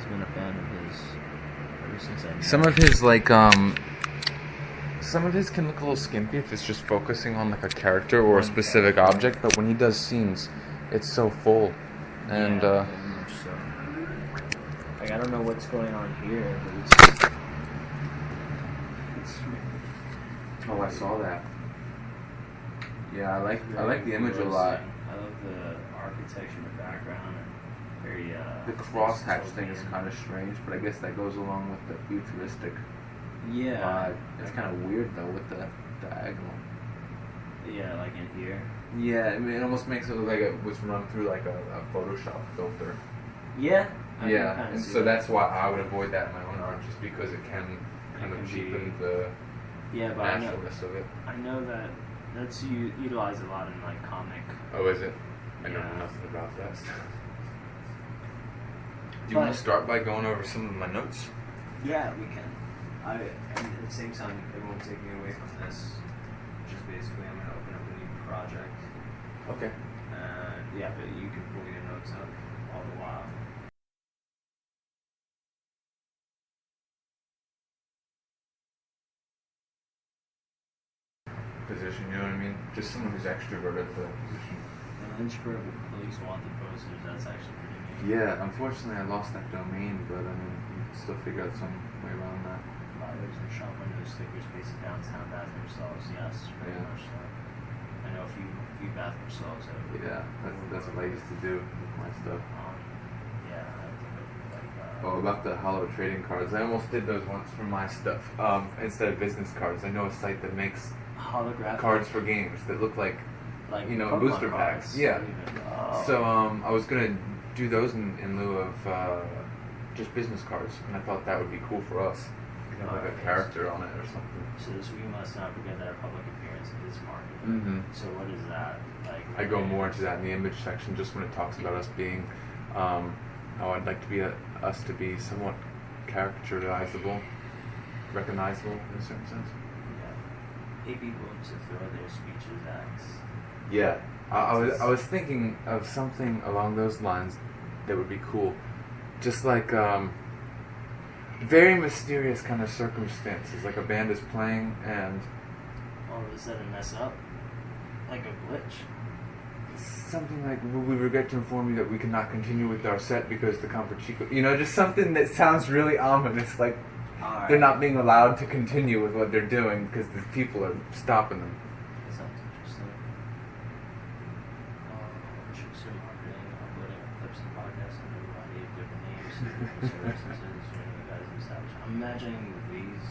always been a fan of his ever since I knew Some him. of his some of his can look a little skimpy if it's just focusing on like a character or a specific object, but when he does scenes, it's so full. And Yeah, very much so. Like I don't know what's going on here, but it's oh, I saw that. Yeah, I like the image a lot. I love the architecture in the background and very The crosshatch thing is kind of strange, but I guess that goes along with the futuristic yeah. vibe. It's kind of weird though with the diagonal. Yeah, like in here. Yeah, I mean, it almost makes it look like it was run through like a Photoshop filter. Yeah. I can Yeah, kinda and see so that. that's why I would avoid that in my own art, just because it can kind of can be- cheapen the Yeah, but I know, naturalness of it. I know that that's utilized a lot in like comic. Oh, is it? I know Yeah. nothing about that stuff. Do you want to start by going over some of my notes? Yeah, we can. And at the same time, it won't take me away from this. Which is basically, I'm gonna open up a new project. Okay. Yeah, but you can pull your notes up all the while. Position, you know what I mean? Just someone who's extroverted for that position. The Lynchburg Police Wanted posters, that's actually pretty neat. Yeah, unfortunately I lost that domain, but I mean, you can still figure out some way around that. Flyers and shop windows, stickers, basic downtown bathroom stalls, yes, very Yeah. much so. I know a few bathroom stalls that Yeah, that's what I used to do with my stuff. yeah, I think it would be like Oh, about the hollow trading cards. I almost did those once for my stuff. Instead of business cards, I know a site that makes holographic cards for games that look like you know, Pokemon booster cards, packs. Yeah. even. Oh. So I was gonna do those in lieu of just business cards, and I thought that would be cool for us. We could have like a Alright. character on it or something. So this we must not forget that our public appearance is marketed. Mm-hmm. So what is that like? I go more into that in the image section, just when it talks about us being, how I'd like to be us to be somewhat characterizable, recognizable in a certain sense. Yeah. Pay people to throw their speeches acts. Yeah, I was thinking of something along those lines that would be cool, just like very mysterious kind of circumstances, like a band is playing and All of a sudden mess up, like a glitch. something like, we regret to inform you that we cannot continue with our set because the Campochico, you know, just something that sounds really ominous, like they're not being allowed to continue with what they're doing because the people are stopping them. That sounds interesting. Trickster marketing, uploading clips and podcasts under a variety of different names, services, running you guys established. I'm imagining these.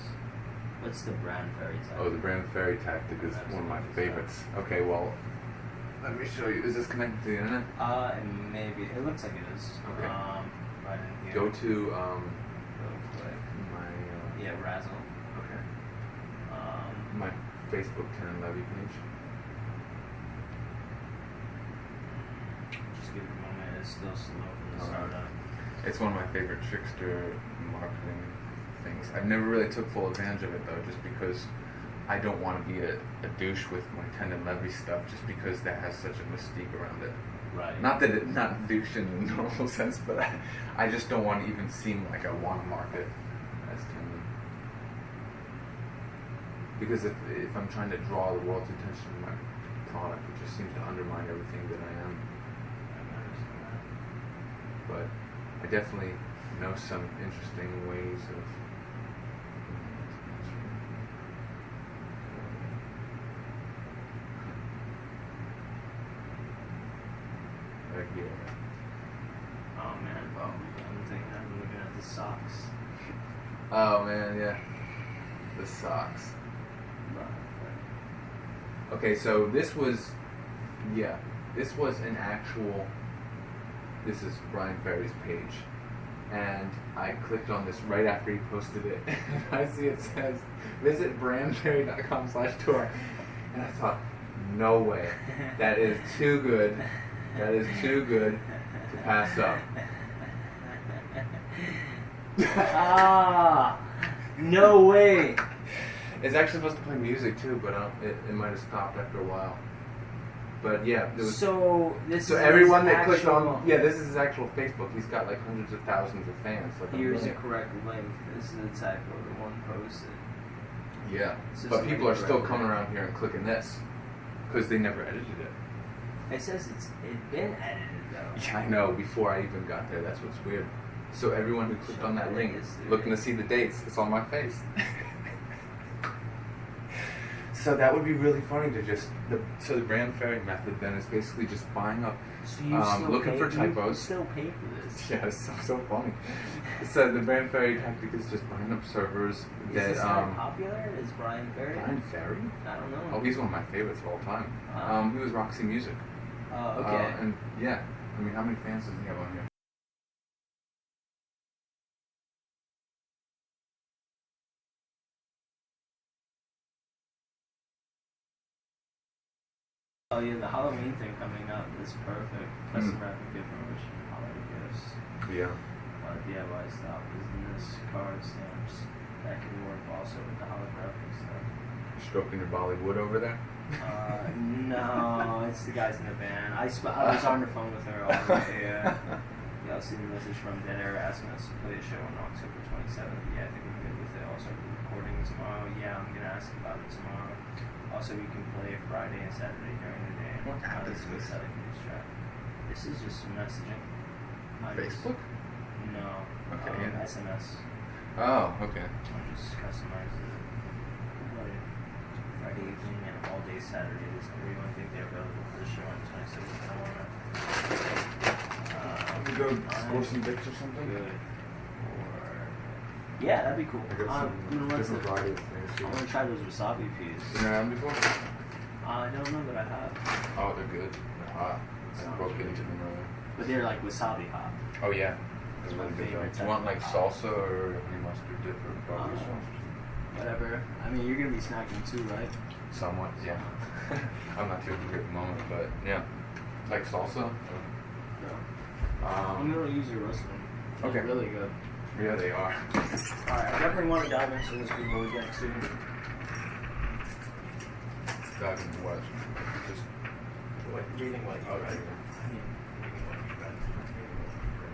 What's the brand fairy type? Oh, the Brand Fairy tactic is one of my favorites. Okay, well, let me show you. Is this connected to the internet? Maybe it looks like it is. Okay. Right in here. Go to Go play. my Yeah, Razzle. okay, Um, my Facebook 10 and Levy page. just give it a moment. It's still slow from the Alright. startup. It's one of my favorite trickster marketing things. I never really took full advantage of it though, just because I don't want to be a douche with my 10 and Levy stuff, just because that has such a mystique around it. Right. Not that it's not douche in the normal sense, but I just don't want to even seem like I want to market as 10. Because if I'm trying to draw the world's attention to my product, it just seems to undermine everything that I am. I can understand that. But I definitely know some interesting ways of. Right here. Oh man, I'm looking at the socks. Oh man, yeah. The socks. Okay, so this was an actual. This is Brian Ferry's page, and I clicked on this right after he posted it. And I see it says, "Visit brandferry.com/tour," and I thought, no way, that is too good. That is too good to pass up. No way. It's actually supposed to play music too, but it might have stopped after a while. But yeah, there was. So this So is everyone his that clicked actual- on, yeah, this is his actual Facebook. He's got like hundreds of thousands of fans. Like Here's the million. correct link. This is exactly what the one posted. Yeah, It's just but like people a are still direct coming link. around here and clicking this because they never edited it. It says it's been edited though. Yeah, I know. Before I even got there, that's what's weird. So everyone who clicked on that link, Yes, dude. looking to see the dates, it's on my face. So that would be really funny to just so the Brand Fairy method then is basically just buying up. So you still looking pay, for you typos. still pay for this. Yeah, it's so funny. So the Brand Fairy tactic is just buying up servers Is that this guy popular? Is Brian Ferry? Brand Fairy? I don't know. Oh, he's one of my favorites of all time. He was Roxy Music. Okay. And yeah, I mean, how many fans does he have on here? Oh yeah, the Halloween thing coming up is perfect. Custom wrapping gift promotion, holiday gifts, Yeah. DIY style business, card stamps. That can work also with the holographic stuff. Stroking your Bollywood over there? No, it's the guys in the band. I was on the phone with her all day. Yeah, I was seeing a message from Dead Air asking us to play a show on October 27th. Yeah, I think we're good with it. Also, we're recording tomorrow. Yeah, I'm gonna ask about it tomorrow. Also, you can play Friday and Saturday during the day. What app This is this? Selling news track. This is just messaging. Facebook? No. Okay, yeah. SMS. Oh, okay. I just customize it. Like, Friday evening and all day Saturday. Does everyone think they're available for the show on the 26th? I wanna. We go score some bits or something? Good. Yeah, that'd be cool. I got some different variety of things. I want to try those wasabi peas. Been around before? I don't know that I have. Oh, they're good. They're hot. I Sounds broke good. into them earlier. But they're like wasabi hot. Oh, yeah. It's my Really good favorite though. type You want of like hot. salsa or honey mustard dip or barbecue sauce? Whatever. I mean, you're gonna be snacking too, right? Somewhat, yeah. I'm not too hungry at the moment, but yeah. Like salsa? No. I'm gonna use your roast one. They're Okay. really good. Yeah, they are. Alright, I definitely want to dive into this before we get to. Dive into what? Just What, reading what you oh, read. right. I mean, reading what you read.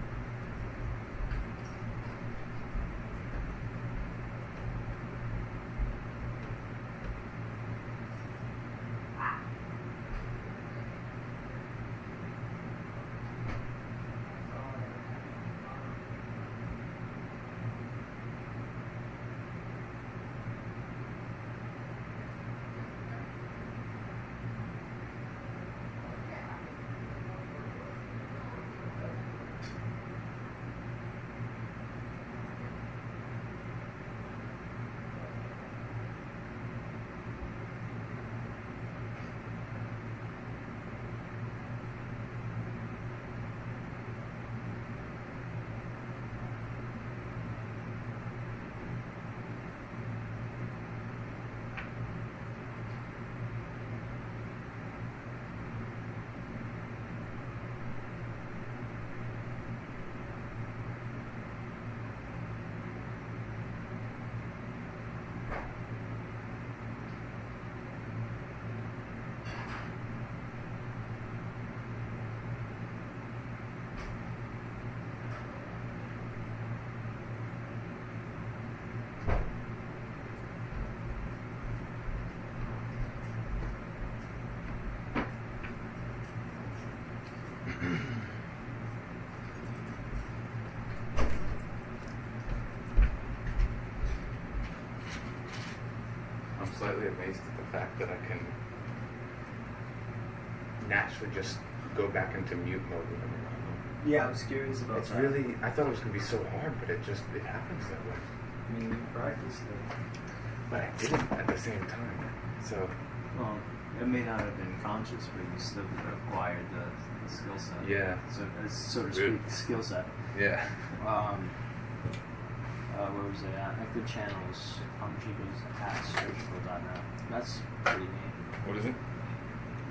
I'm slightly amazed at the fact that I can naturally just go back into mute mode whenever I want. Yeah, I was curious about It's that. really, I thought it was going to be so hard, but it happens that way. I mean, you practiced it. But I didn't at the same time. So, Well, it may not have been conscious, but you still acquired the skill set. yeah. So to Good. speak, skill set. Yeah. Where was it at? Active channels, Chico's at surgical.net. That's pretty neat. What is it?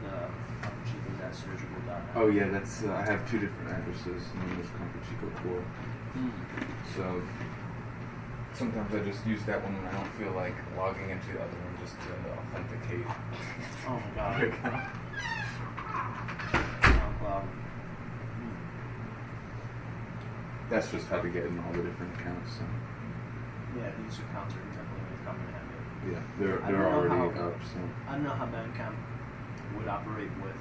The Chico's at surgical.net. Oh yeah, that's I have two different addresses. One is Chico Core. So sometimes I just use that one when I don't feel like logging into the other one just to authenticate. Oh my god. That's just how to get in all the different accounts. So. Yeah, these accounts are definitely going to come in handy. Yeah, I they're don't know already how- up. So. I don't know how Bandcamp would operate with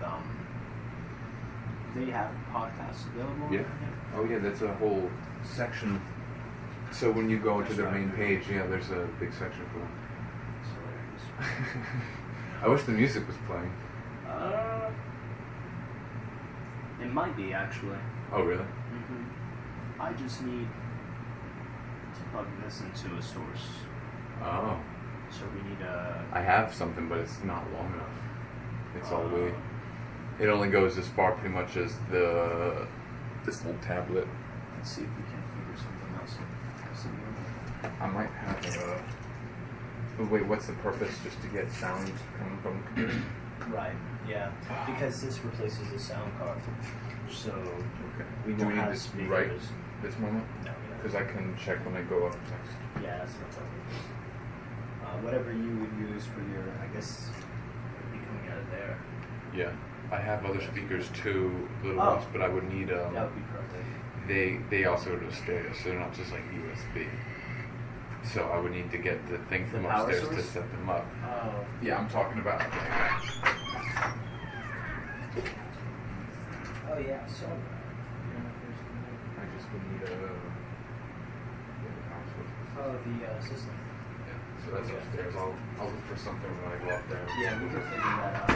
they have podcasts available. Yeah. Oh yeah, that's a whole section. So when you go to their main page, yeah, there's a big section for them. It's hilarious. I wish the music was playing. It might be actually. Oh really? I just need to plug this into a source. Oh. So we need a. I have something, but it's not long enough. It's all way. It only goes as far, pretty much, as this little tablet. Let's see if we can figure something else out. I might have a. Oh, wait, what's the purpose? Just to get sound coming from the computer? Right. Yeah. Because this replaces the sound card. So Okay. we Do won't we need have this speakers. right this moment? No. Because I can check when I go up next. Yeah, that's no problem. Whatever you would use for your, I guess, would be coming out of there. Yeah. I have other speakers too, little Oh. ones, but I would need That would be perfect. They also go to stereo, so they're not just like USB. So I would need to get the thing The from power upstairs to source? set them up. Oh. Yeah, I'm talking about. Oh yeah. So. I just would need a. Oh, the system. Yeah, so that's upstairs. I'll look for something when I go up there. Yeah, we can figure that out.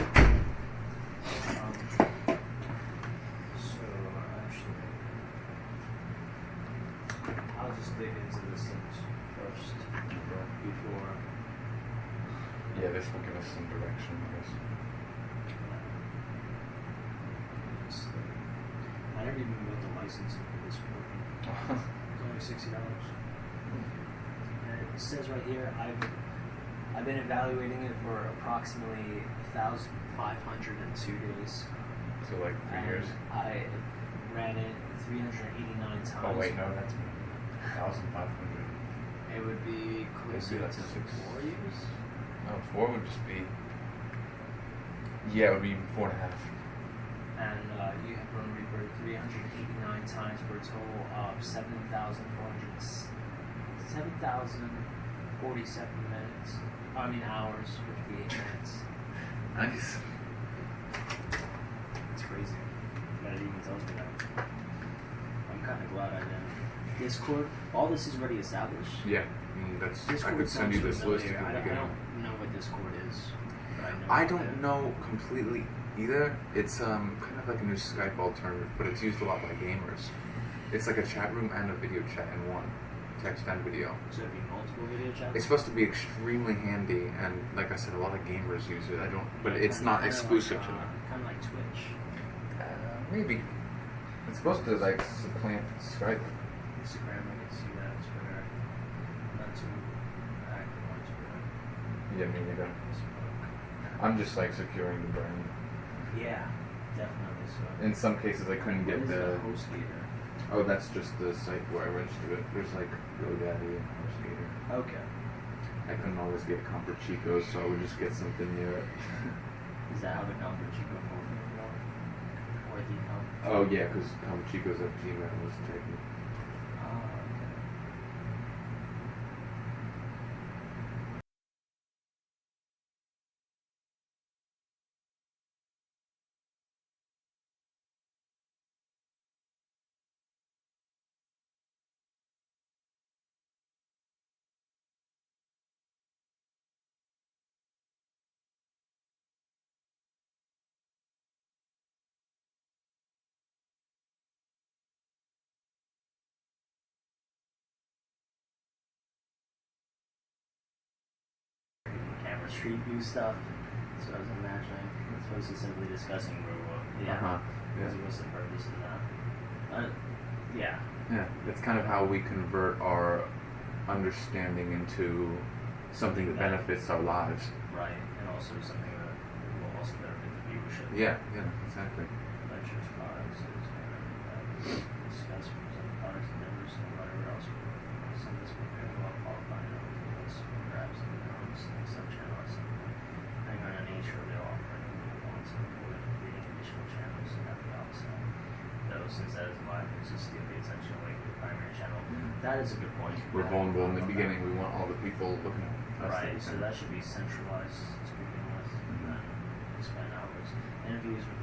So actually, I'll just dig into this things first before. Yeah, this will give us some direction, I guess. I never even got the licensing for this program. It's only $60. And it says right here, I've been evaluating it for approximately 1,502 days. So like 3 And years. I ran it 389 times. Oh wait, no, that's 1,500. It would be closer Maybe to that's 6. 4 years. No, 4 would just be. Yeah, it would be 4.5. And you have run Reaper 389 times for a total of 7,047 minutes. I mean hours, 58 minutes. Nice. It's crazy that it even tells me that. I'm kind of glad I didn't. Discord, all this is already established. Yeah, that's. Discord I could send you sounds this list if familiar. you I want to get don't it. know what Discord is, but I know. I about don't it. know completely either. It's kind of like a new Skype alternative, but it's used a lot by gamers. It's like a chat room and a video chat in one, text and video. So it'd be multiple video chats. It's supposed to be extremely handy, and like I said, a lot of gamers use it. I don't, but it's not exclusive to them. Kind of like Twitch. Maybe it's supposed to like supplant Skype. Instagram, I can see that. Twitter, not too active on Twitter. Yeah, me neither. Facebook. I'm just like securing the brand. Yeah, definitely so. In some cases, I couldn't What get is the. HostGator? Oh, that's just the site where I registered it. There's like GoDaddy and HostGator. Okay. I couldn't always get Comfort Chico's, so I would just get something near it. Is that how the Comfort Chico phone is? Or the Comfort? Oh yeah, because Comfort Chico's at Gmail was taken. Oh, okay. Camera Street View stuff. So I was imagining. It's supposed to simply discussing Robo. Yeah. Because Yeah. what's the purpose of that? Yeah. Yeah, it's kind of how we convert our understanding into something that benefits our lives. Right. And also something that will also benefit the viewership. Yeah, exactly. Lectures, products, discuss some products and members and whatever else. Some of this will be well qualified and perhaps sub-channels. Depending on the nature of their offering, we want to avoid creating additional channels and have the opposite. Though, since that is live, it's just the attention away from the That is a good point. We're Yeah, vulnerable in the about beginning. We want all the people looking at us. Right, so that should be centralized to begin with, and then expand outwards. Interviews with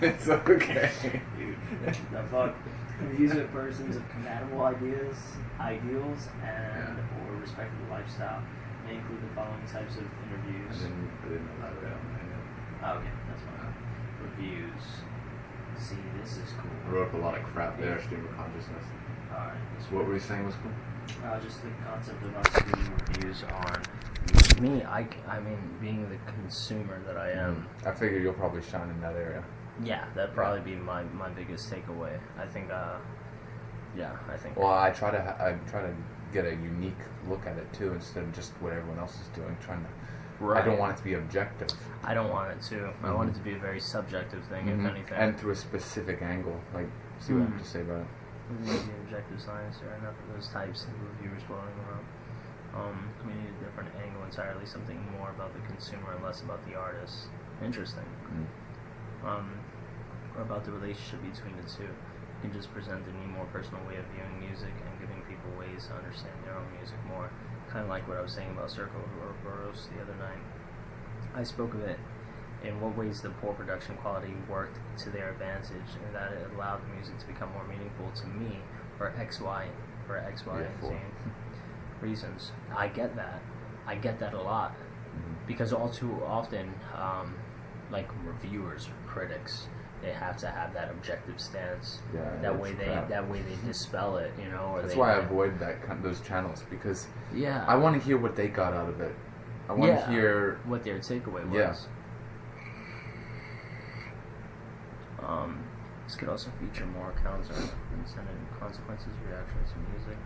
It's okay. Dude, the fuck. Interviews with persons of compatible ideas, ideals, and or respective lifestyle may include the following types of interviews. I didn't know that. Oh, okay, that's fine. Reviews. See, this is cool. I wrote up a lot of crap there, stream of consciousness. Alright. So what were you saying was cool? Just the concept of us doing reviews on me. I mean, being the consumer that I am. I figure you'll probably shine in that area. Yeah, that'd probably be my biggest takeaway. I think. I think. Well, I try to get a unique look at it too, instead of just what everyone else is doing. I don't want it to be objective. I don't want it to. I want it to be a very subjective thing, if anything. And through a specific angle. Like, see what I have to say about it. Maybe objective science. There are enough of those types of reviewers floating around. We need a different angle entirely, something more about the consumer and less about the artist. Interesting. Or about the relationship between the two. You can just present a more personal way of viewing music and giving people ways to understand their own music more. Kind of like what I was saying about Circle Boros the other night. I spoke of it in what ways the poor production quality worked to their advantage, and that it allowed the music to become more meaningful to me for X, Y, and Z reasons. I get that a lot, because all too often, like reviewers or critics, they have to have that objective stance. Yeah, that way they dispel it, you know. Or that's why I avoid those channels, because yeah, I want to hear what they got out of it. I want to hear what their takeaway was. Yeah. This could also feature more accounts on unintended consequences, reactions to music.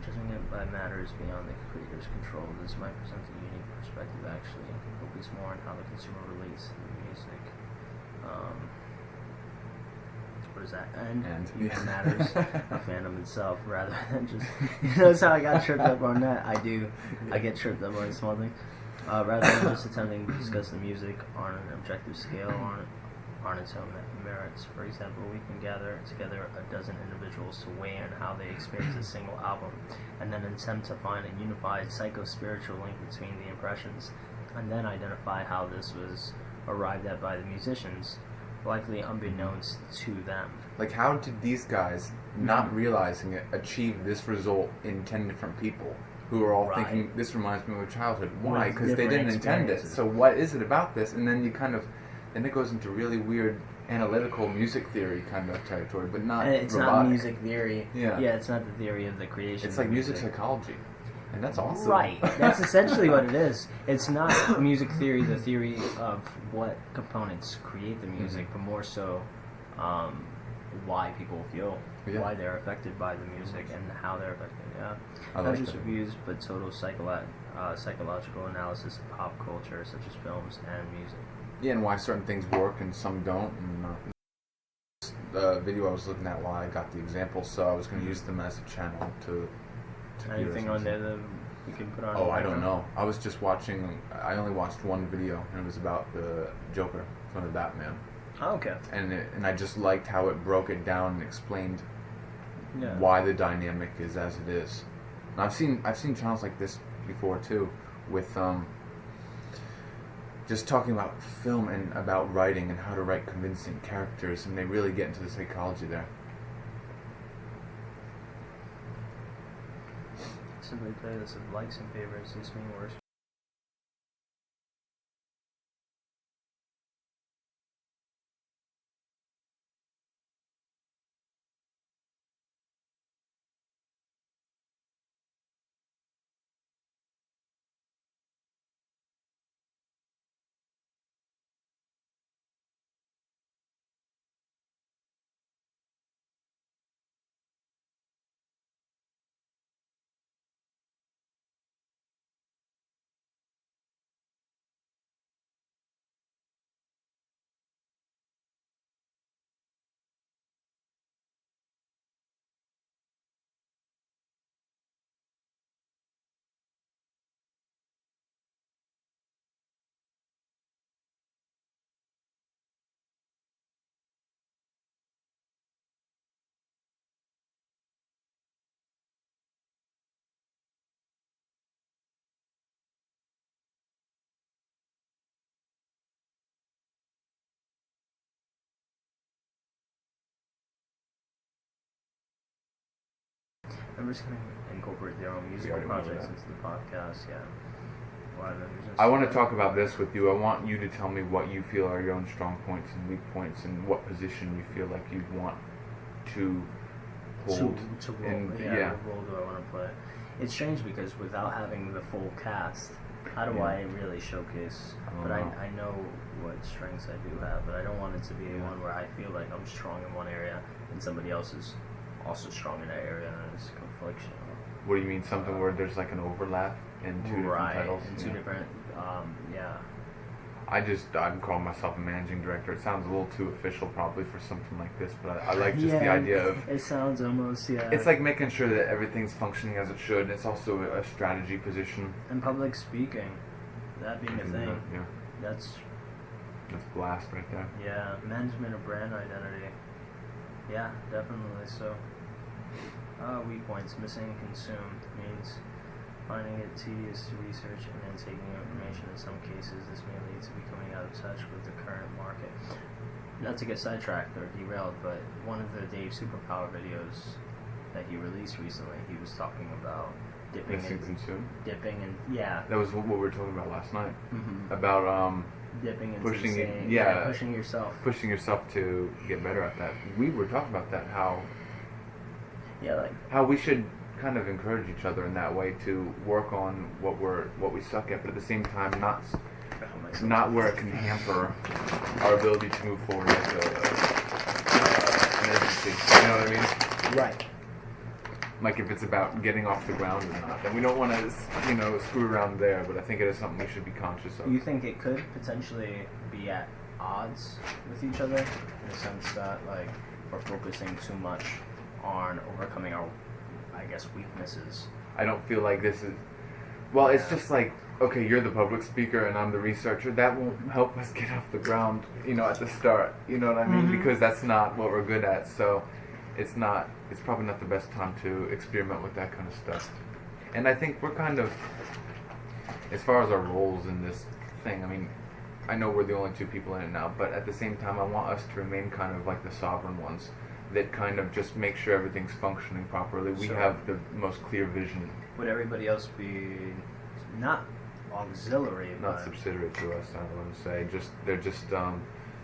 Judging it by matters beyond the creator's control, this might present a unique perspective actually, and can focus more on how the consumer relates to the music. What is that? And even matters the fandom itself, rather than just, notice how I got tripped up on that. I get tripped up on small things. Rather than just attempting to discuss the music on an objective scale on its own merits. For example, we can gather together a dozen individuals to weigh in how they experience a single album, and then attempt to find a unified psycho-spiritual link between the impressions, and then identify how this was arrived at by the musicians, likely unbeknownst to them. Like, how did these guys, not realizing it, achieve this result in 10 different people who are all thinking, this reminds me of childhood? Why? Because they didn't intend it. So what is it about this? And then then it goes into really weird analytical music theory kind of territory, but not it's robotic. not music theory. Yeah, it's not the theory of the creation. It's like music psychology. And that's awesome. Right. That's essentially what it is. It's not music theory, the theory of what components create the music, but more so why people feel, why they're affected by the music, and how they're affected. Yeah. Not just reviews, but total psychological analysis of pop culture, such as films and music. Yeah, and why certain things work and some don't. And the video I was looking at while I got the examples, so I was going to use them as a channel to anything on there that we can put on? Oh, I don't know. I was just watching. I only watched one video, and it was about the Joker from the Batman. Oh, okay. And I just liked how it broke it down and explained why the dynamic is as it is. And I've seen channels like this before too, with just talking about film and about writing and how to write convincing characters, and they really get into the psychology there. Simply playlist of likes and favorites. This being worse. Members can incorporate their own musical already went over projects that. into the podcast. Yeah. A lot of members I want to talk about this with you. I want you to tell me what you feel are your own strong points and weak points, and what position you feel like you'd want to hold. To roll. What role do I want to play? It's strange because without having the full cast, how do I really showcase? I know what strengths I do have, but I don't want it to be one where I feel like I'm strong in one area and somebody else is also strong in that area, and there's confliction. What do you mean? Something where there's like an overlap in two different titles? In two different, I'm calling myself a managing director. It sounds a little too official probably for something like this, but I like just the idea of... It sounds almost, It's like making sure that everything's functioning as it should. It's also a strategy position. And public speaking, that being a thing. Yeah. That's blast right there. Yeah, management of brand identity. Yeah, definitely so. Weak points. Missing and consumed means finding it tedious to research and then taking information. In some cases, this may lead to becoming out of touch with the current market. Not to get sidetracked or derailed, but one of the Dave Superpower videos that he released recently, he was talking about dipping Missing consumed? Dipping and That was what we were talking about last night. Mm-hmm. About dipping into pushing pushing yourself. Pushing yourself to get better at that. We were talking about that, how we should kind of encourage each other in that way to work on what we suck at, but at the same time not where it can hamper our ability to move forward as an agency. You know what I mean? Right. Like if it's about getting off the ground or not, then we don't want to, screw around there. But I think it is something we should be conscious of. You think it could potentially be at odds with each other in the sense that, like, we're focusing too much on overcoming our, I guess, weaknesses? I don't feel like this is... Well, it's just like, okay, you're the public speaker and I'm the researcher. That won't help us get off the ground, at the start. You know what I mean? Mm-hmm. Because that's not what we're good at. So it's probably not the best time to experiment with that kind of stuff. And I think we're kind of, as far as our roles in this thing, I mean, I know we're the only two people in it now, but at the same time, I want us to remain kind of like the sovereign ones that kind of just make sure everything's functioning properly. We have the most clear vision. Would everybody else be not auxiliary, not subsidiary to us, I wouldn't say.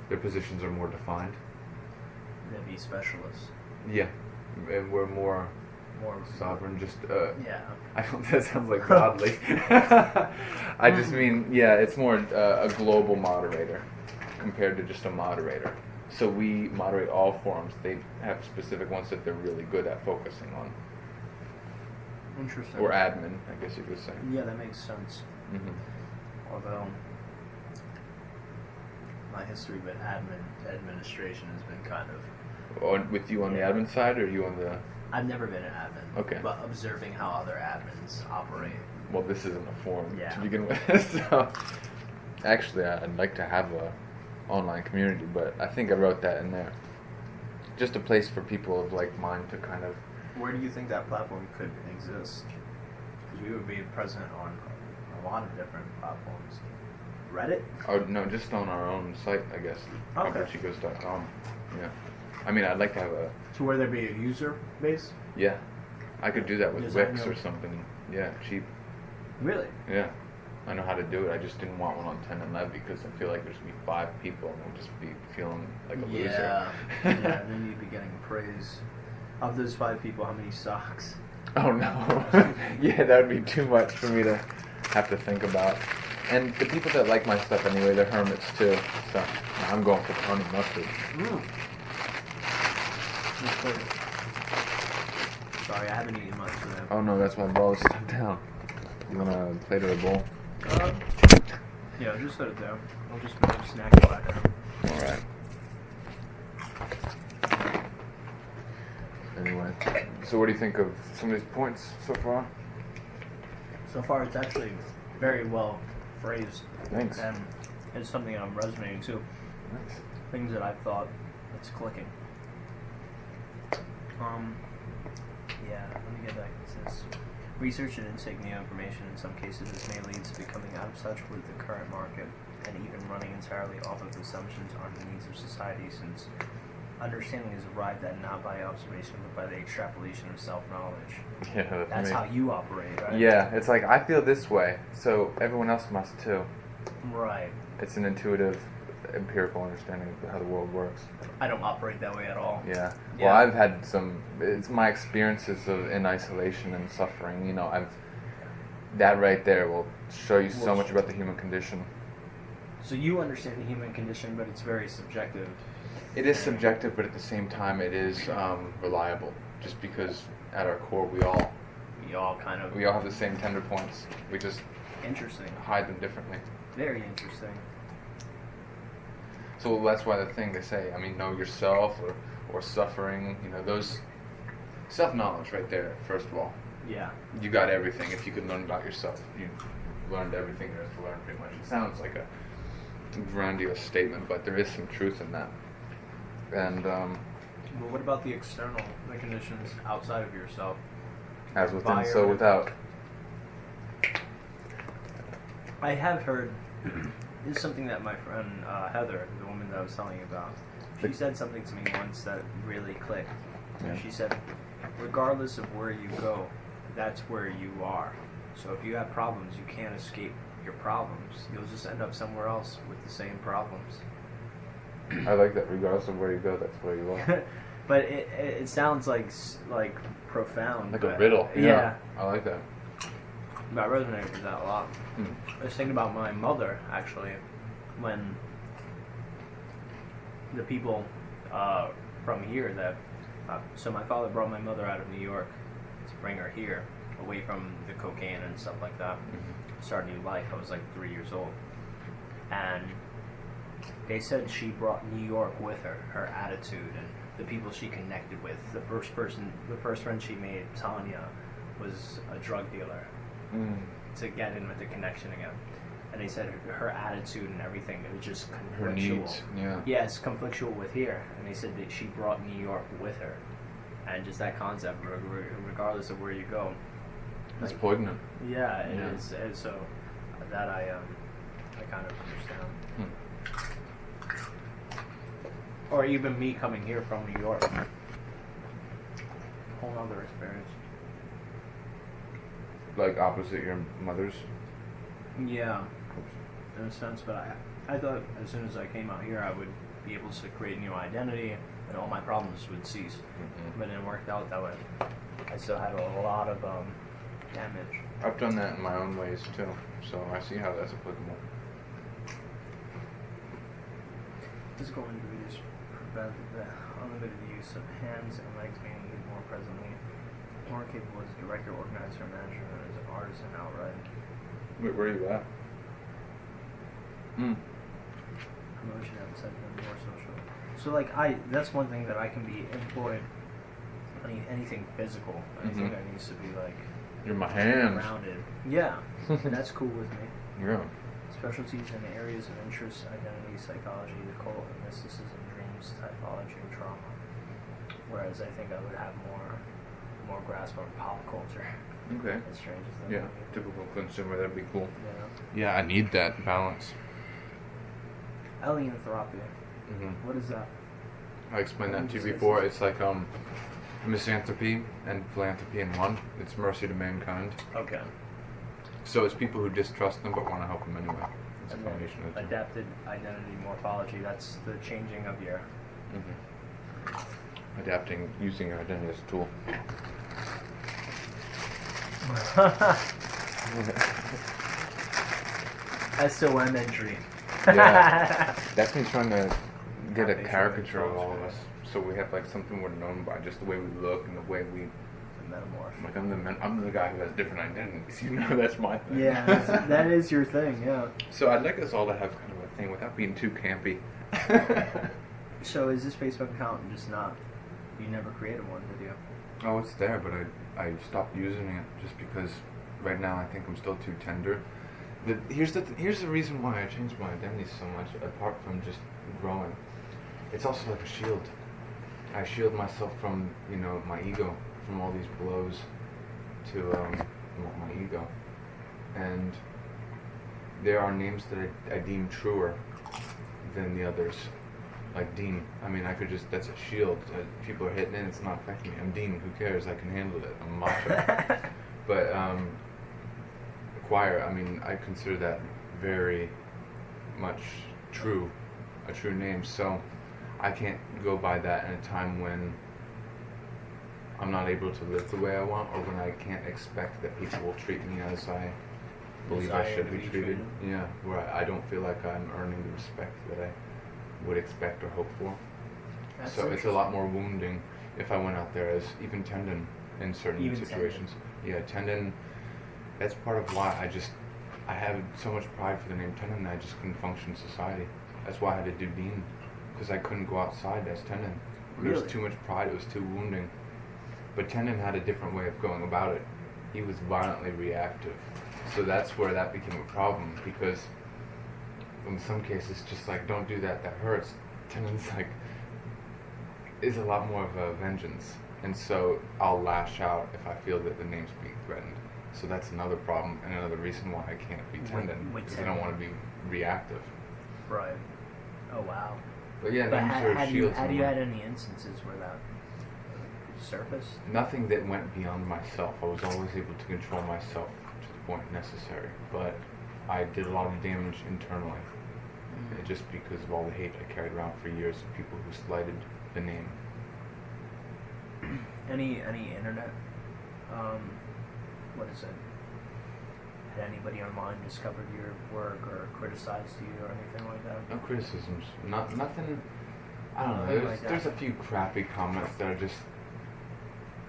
Their positions are more defined. They'd be specialists. Yeah, and we're more sovereign. I don't. That sounds like godly. I just mean, it's more a global moderator compared to just a moderator. So we moderate all forums. They have specific ones that they're really good at focusing on. Interesting. Or admin, I guess you could say. Yeah, that makes sense. Mm-hmm. Although my history with administration has been kind of... With you on the admin side, or you on the... I've never been an admin. Okay. But observing how other admins operate. Well, this isn't a forum to begin with. So, actually, I'd like to have a online community, but I think I wrote that in there. Just a place for people of like mind to kind of... Where do you think that platform could exist? Because we would be present on a lot of different platforms. Reddit? Oh, no, just on our own site, I guess. Okay. ComfortChicos.com. Yeah. I mean, I'd like to have a... So where there be a user base? Yeah. I could do that with Wix or something. Yeah, cheap. Really? Yeah. I know how to do it. I just didn't want one on 10 and 11 because I feel like there's going to be 5 people and I'll just be feeling like a loser. Yeah, then you'd be getting praise. Of those 5 people, how many sucks? Oh, no. Yeah, that would be too much for me to have to think about. And the people that like my stuff anyway, they're hermits too. So I'm going for honey mustard. Sorry, I haven't eaten much today. Oh no, that's my ball is stuck down. You want a plate or a bowl? Yeah, just set it down. I'll just make a snack by now. Alright. Anyway, so what do you think of some of these points so far? So far, it's actually very well phrased. Thanks. And it's something I'm resonating to. Nice. Things that I've thought, it's clicking. Let me get back to this. Research and intake new information in some cases this may lead to becoming out of touch with the current market and even running entirely off of assumptions on the needs of society, since understanding is arrived at not by observation, but by the extrapolation of self-knowledge. Yeah, That's me. how you operate, right? Yeah, it's like I feel this way, so everyone else must too. Right. It's an intuitive, empirical understanding of how the world works. I don't operate that way at all. Yeah. Yeah. Well, I've had it's my experiences in isolation and suffering. You know, that right there will show you so much about the human condition. So you understand the human condition, but it's very subjective. It is subjective, but at the same time, it is reliable. Just because at our core, we all have the same tender points. We just Interesting. hide them differently. Very interesting. So that's why the thing they say, I mean, know yourself or suffering, you know, those self-knowledge right there, first of all. Yeah. You got everything. If you could learn about yourself, you learned everything there is to learn pretty much. It sounds like a grandiose statement, but there is some truth in that. And Well, what about the external, the conditions outside of yourself? as within, so without. I have heard, this is something that my friend Heather, the woman that I was telling you about, she said something to me once that really clicked. Yeah. She said, regardless of where you go, that's where you are. So if you have problems, you can't escape your problems. You'll just end up somewhere else with the same problems. I like that. Regardless of where you go, that's where you are. But it sounds like profound. Like a but, riddle. Yeah. I like that. I resonate with that a lot. I was thinking about my mother, actually, when the people from here that... so my father brought my mother out of New York to bring her here, away from the cocaine and stuff like that. Start a new life. I was like 3 years old. And they said she brought New York with her, her attitude and the people she connected with. The first friend she made, Tanya, was a drug dealer to get in with the connection again. And they said her attitude and everything, it was just conflictual. Her needs, yeah. Yeah, it's conflictual with here. And they said that she brought New York with her. And just that concept, regardless of where you go. It's poignant. Yeah, it is. And so that I kind of understand. Or even me coming here from New York. Whole other experience. Like opposite your mother's? Yeah, in a sense, but I thought as soon as I came out here I would be able to create a new identity and all my problems would cease. But it didn't work out that way. I still had a lot of damage. I've done that in my own ways too, so I see how that's applicable. Physical injuries prevent the unlimited use of hands and legs, meaning even more presently. More capable as a director, organizer, manager, and as an artisan outright. Wait, where are you at? Promotion outside and more social. So like that's one thing that I can be employed. Anything physical, anything that needs to be like. You're my hands. Rounded. Yeah, and that's cool with me. Yeah. Specialties in the areas of interest, identity, psychology, the occult, mysticism, dreams, typology, and trauma. Whereas I think I would have more grasp on pop culture. Okay. As strange as that. Yeah, typical consumer, that'd be cool. Yeah. Yeah, I need that balance. Allianthropy. What is that? I explained that to you before. It's like misanthropy and philanthropy in one. It's mercy to mankind. Okay. So it's people who distrust them but want to help them anyway. It's And a combination of the two. adapted identity morphology. That's the changing of your. Adapting, using your identity as a tool. SOM entry. Yeah. That's me trying to get a Foundation caricature of of all of us. So we have like something we're known by, just the way we look and the way we. The metamorph. Like I'm the guy who has different identities. You know, that's my thing. Yeah, that is your thing. Yeah. So I'd like us all to have kind of a thing without being too campy. So is this Facebook account just not? You never created one, did you? Oh, it's there, but I stopped using it just because right now I think I'm still too tender. Here's the reason why I changed my identity so much, apart from just growing. It's also like a shield. I shield myself from, my ego, from all these blows to my ego. And there are names that I deem truer than the others. Like Dean. I mean, I could just, that's a shield. People are hitting it, it's not affecting me. I'm Dean, who cares? I can handle it. I'm macho. But Choir, I mean, I consider that very much true, a true name. So I can't go by that in a time when I'm not able to live the way I want, or when I can't expect that people will treat me as I believe I Desire should to be be treated. treated. Yeah, where I don't feel like I'm earning the respect that I would expect or hope for. That's So it's a lot more wounding if I went out there as even Tendon in certain Even situations. Yeah, Tendon, that's part of why I have so much pride for the name Tendon, and I just couldn't function in society. That's why I had to do Dean, because I couldn't go outside as Tendon. There was Really? too much pride, it was too wounding. But Tendon had a different way of going about it. He was violently reactive. So that's where that became a problem, because in some cases, just like, don't do that, that hurts. Tendon's like, is a lot more of a vengeance. And so I'll lash out if I feel that the name's being threatened. So that's another problem and another reason why I can't be Tendon, with because I don't Tendon. want to be reactive. Right. Oh wow. But yeah, But names are had shields. you in a way. had any instances where that surfaced? Nothing that went beyond myself. I was always able to control myself to the point necessary. But I did a lot of damage internally. Just because of all the hate I carried around for years of people who slighted the name. Any internet? What is it? Had anybody online discovered your work or criticized you or anything like that? No criticisms. Nothing. I don't know. Nothing like that. There's a few crappy comments that are just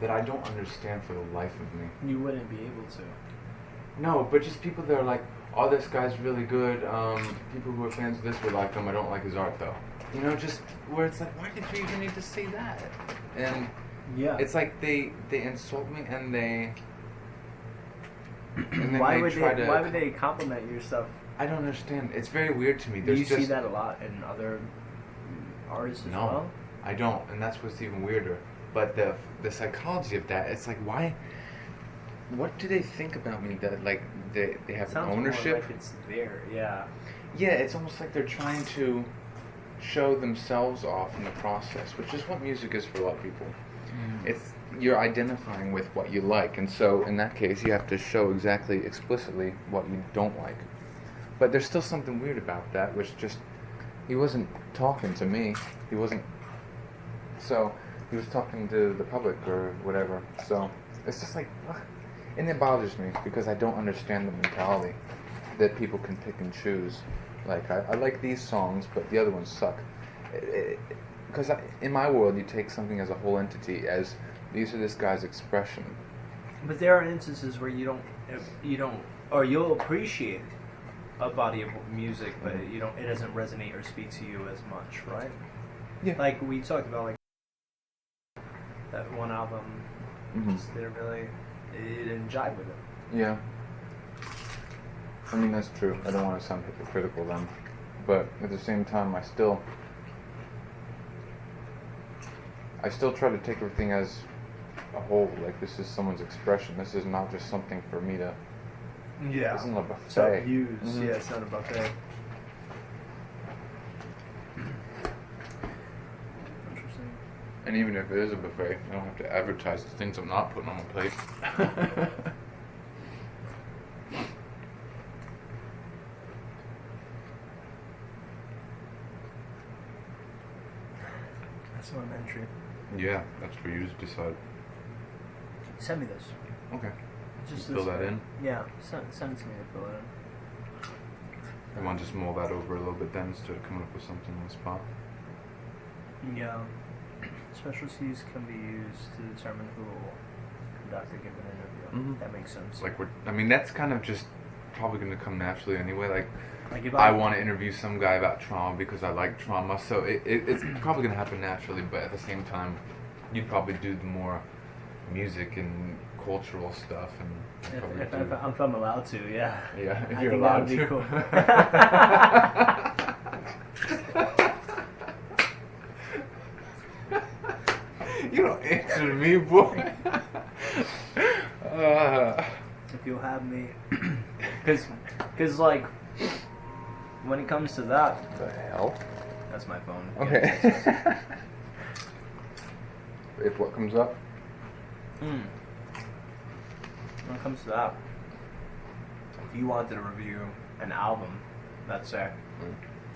that I don't understand for the life of me. You wouldn't be able to. No, but just people that are like, oh, this guy's really good. People who are fans of this would like him. I don't like his art though. You know, just where it's like, why did you even need to say that? And Yeah. it's like they insult me and they. And then Why they would try they? to. Why would they compliment your stuff? I don't understand. It's very weird to me. Do There's you just, see that a lot in other artists as No, well? I don't, and that's what's even weirder. But the psychology of that, it's like, why? What do they think about me that like they have Sounds more ownership? like it's there. Yeah. Yeah, it's almost like they're trying to show themselves off in the process, which is what music is for a lot of people. It's you're identifying with what you like, and so in that case, you have to show exactly explicitly what you don't like. But there's still something weird about that, which just he wasn't talking to me. He wasn't. So he was talking to the public or whatever. So it's just like, ugh. And it bothers me because I don't understand the mentality that people can pick and choose. Like I like these songs, but the other ones suck. Because in my world, you take something as a whole entity, as these are this guy's expression. But there are instances where you don't, or you'll appreciate a body of music, but Mhm. it doesn't resonate or speak to you as much, right? Yeah. Like we talked about, like that one album, Mhm. just didn't didn't jive with it. Yeah. I mean, that's true. I don't want to sound hypocritical then. But at the same time, I still try to take everything as a whole. Like, this is someone's expression. This is not just something for me to... Yeah. This isn't a buffet. So use. Mhm. Yeah, it's not a buffet. Interesting. And even if it is a buffet, I don't have to advertise the things I'm not putting on my plate. That's not an entry. Yeah, that's for you to decide. Send me this. Okay. Just Fill this that way. in? Yeah, send it to me to fill it in. I want to just mull that over a little bit then instead of coming up with something on the spot. Yeah. Special cues can be used to determine who will conduct a given interview. Mhm. That makes sense. Like, that's kind of just probably going to come naturally anyway. Like if I want to interview some guy about trauma because I like trauma, so it's probably going to happen naturally, but at the same time, you'd probably do the more music and cultural stuff. And probably if I'm allowed to, yeah. yeah, if I you're think allowed that would be to. You don't answer me, boy. If you'll have me. Because, like, when it comes to that, The hell? That's my phone. Okay. If what comes up? When it comes to that, if you wanted to review an album, let's say,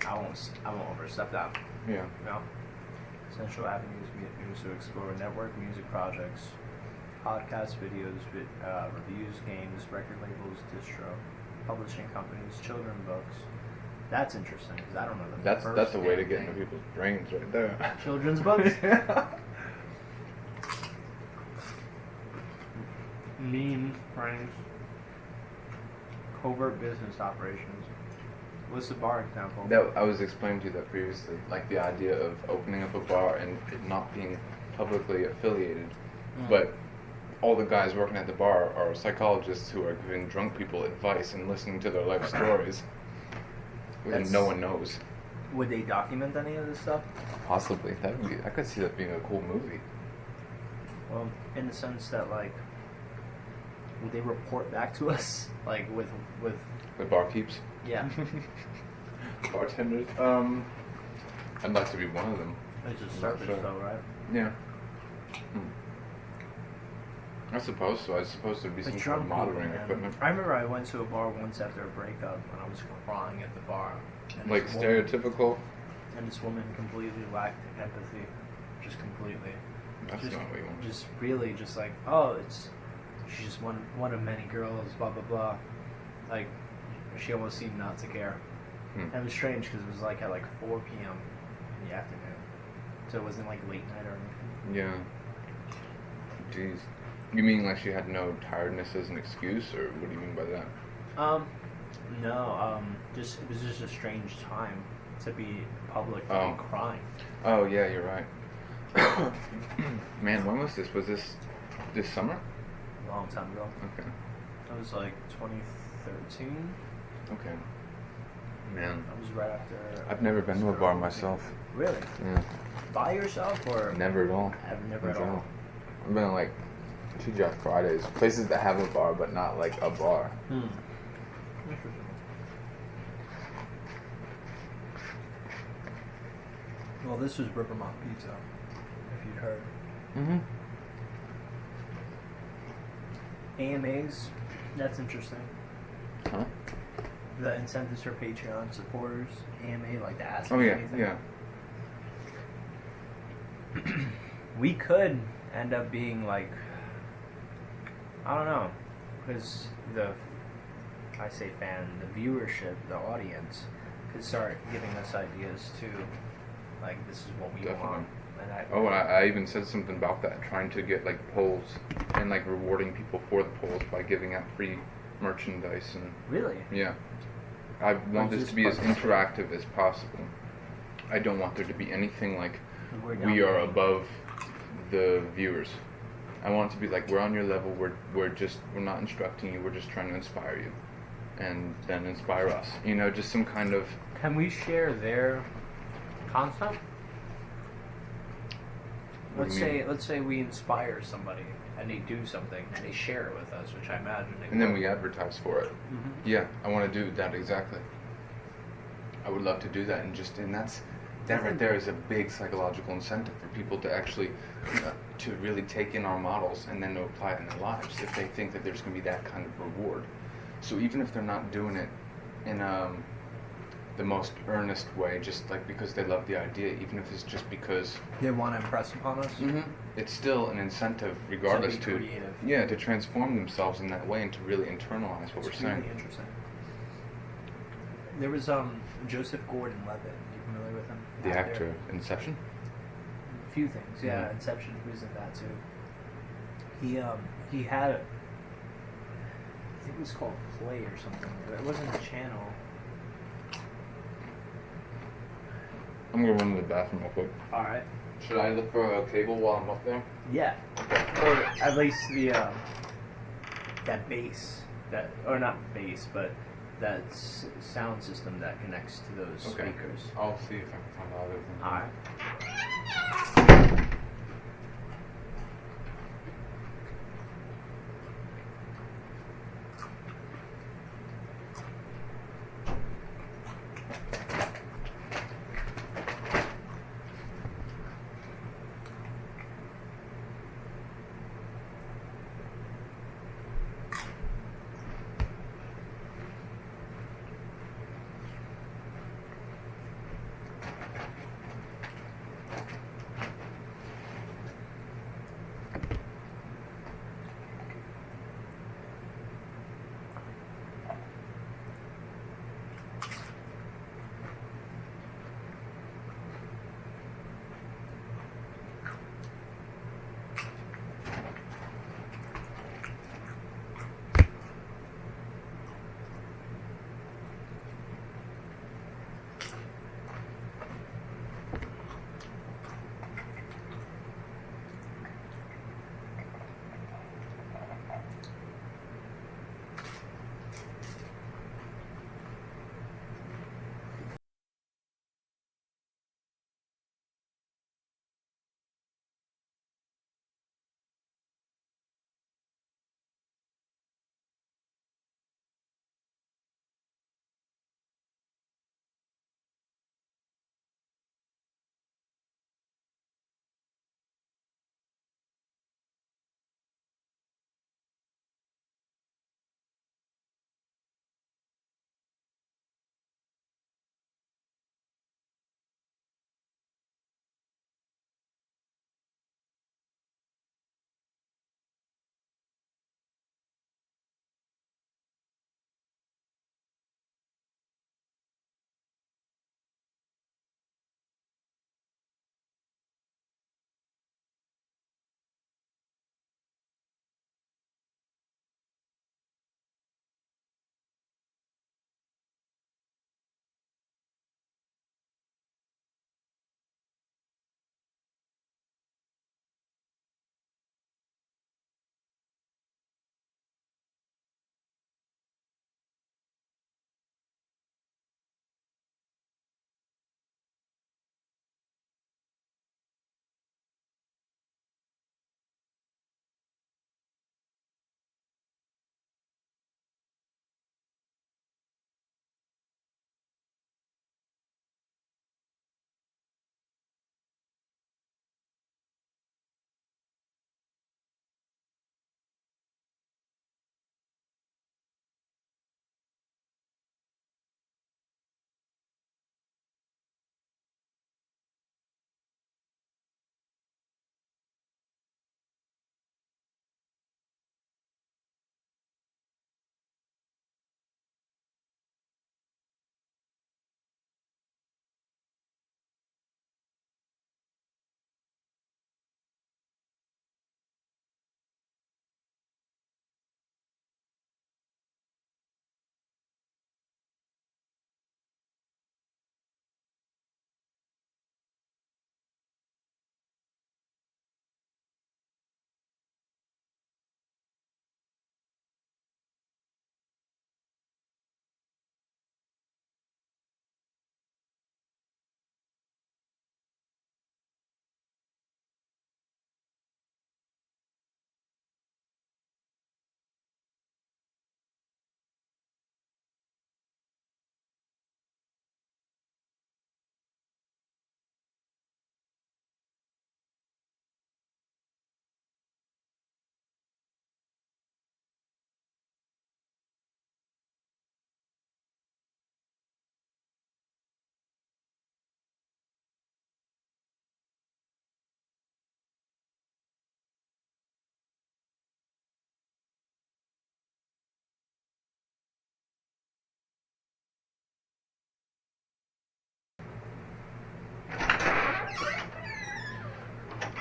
I won't overstep that. Yeah. You know? Essential Avenues to explore network music projects, podcasts, videos, reviews, games, record labels, distro, publishing companies, children books. That's interesting because I don't know the That's first a way to damn get thing. into people's brains right there. Children's books? Mean pranks. Covert business operations. What's the bar example? That I was explaining to you that previously, like the idea of opening up a bar and it not being publicly affiliated, but all the guys working at the bar are psychologists who are giving drunk people advice and listening to their life stories, and no one knows. Would they document any of this stuff? Possibly, I could see that being a cool movie. Well, in the sense that, like, would they report back to us, like with The barkeeps, yeah, bartenders. I'd like to be one of them. it's just I'm not surface sure. though, right? Yeah. I suppose so. I suppose there'd be some sort of monitoring equipment. I remember I went to a bar once after a breakup when I was crying at the bar. And Like this woman- stereotypical. And this woman completely lacked empathy, just completely. That's just, not what you want. just really, just like, oh, she's just one of many girls, blah blah blah. Like, she almost seemed not to care. And it was strange because it was like at like 4 p.m. in the afternoon, so it wasn't like late night or anything. Yeah. Jeez. You mean like she had no tiredness as an excuse, or what do you mean by that? No, just it was just a strange time to be public Oh. crying. Oh yeah, you're right. Man, when was this? Was this summer? A long time ago. Okay. It was like 2013. Okay. Man, That was right after. I've never been to a bar myself. Really? Yeah. By yourself or? Never at all. I've never In at all. general. I've been to like TGI Fridays, places that have a bar but not like a bar. Interesting. Well, this was Rivermont Pizza, if you'd heard. Mm-hmm. AMAs, that's interesting. Huh? The incentives for Patreon supporters, AMA, like that. Oh yeah, yeah. We could end up being like, I don't know, because I say fan, the viewership, the audience could start giving us ideas too. Like, this is what we Definitely. want. And I even said something about that, trying to get like polls and like rewarding people for the polls by giving out free merchandise and Really? yeah. I want this just to be as participate. interactive as possible. I don't want there to be anything like We're we are dominating. above the viewers. I want it to be like we're on your level. We're not instructing you. We're just trying to inspire you, and then inspire us. You know, just some kind of. Can we share their concept? What do you mean? Let's say we inspire somebody and they do something and they share it with us, which I imagine they And then will. we advertise for it. Mhm. Yeah, I want to do that exactly. I would love to do that, and that right there is a big psychological incentive for people to actually to really take in our models and then to apply it in their lives if they think that there's going to be that kind of reward. So even if they're not doing it in the most earnest way, just like because they love the idea, even if it's just because They want to impress upon us. it's still an incentive regardless be to creative. yeah, to transform themselves in that way and to really internalize what It's we're saying. really interesting. There was Joseph Gordon-Levitt. You familiar with him? The actor, Inception? A few things, yeah. Yeah. Inception, he was in that too. He had I think it was called Play or something. It wasn't a channel. I'm gonna run to the bathroom real quick. All right. Should I look for a cable while I'm up there? Yeah. Or at least the that bass, that, or not bass, but that sound system that connects to those Okay. speakers. I'll see if I can find other than All right.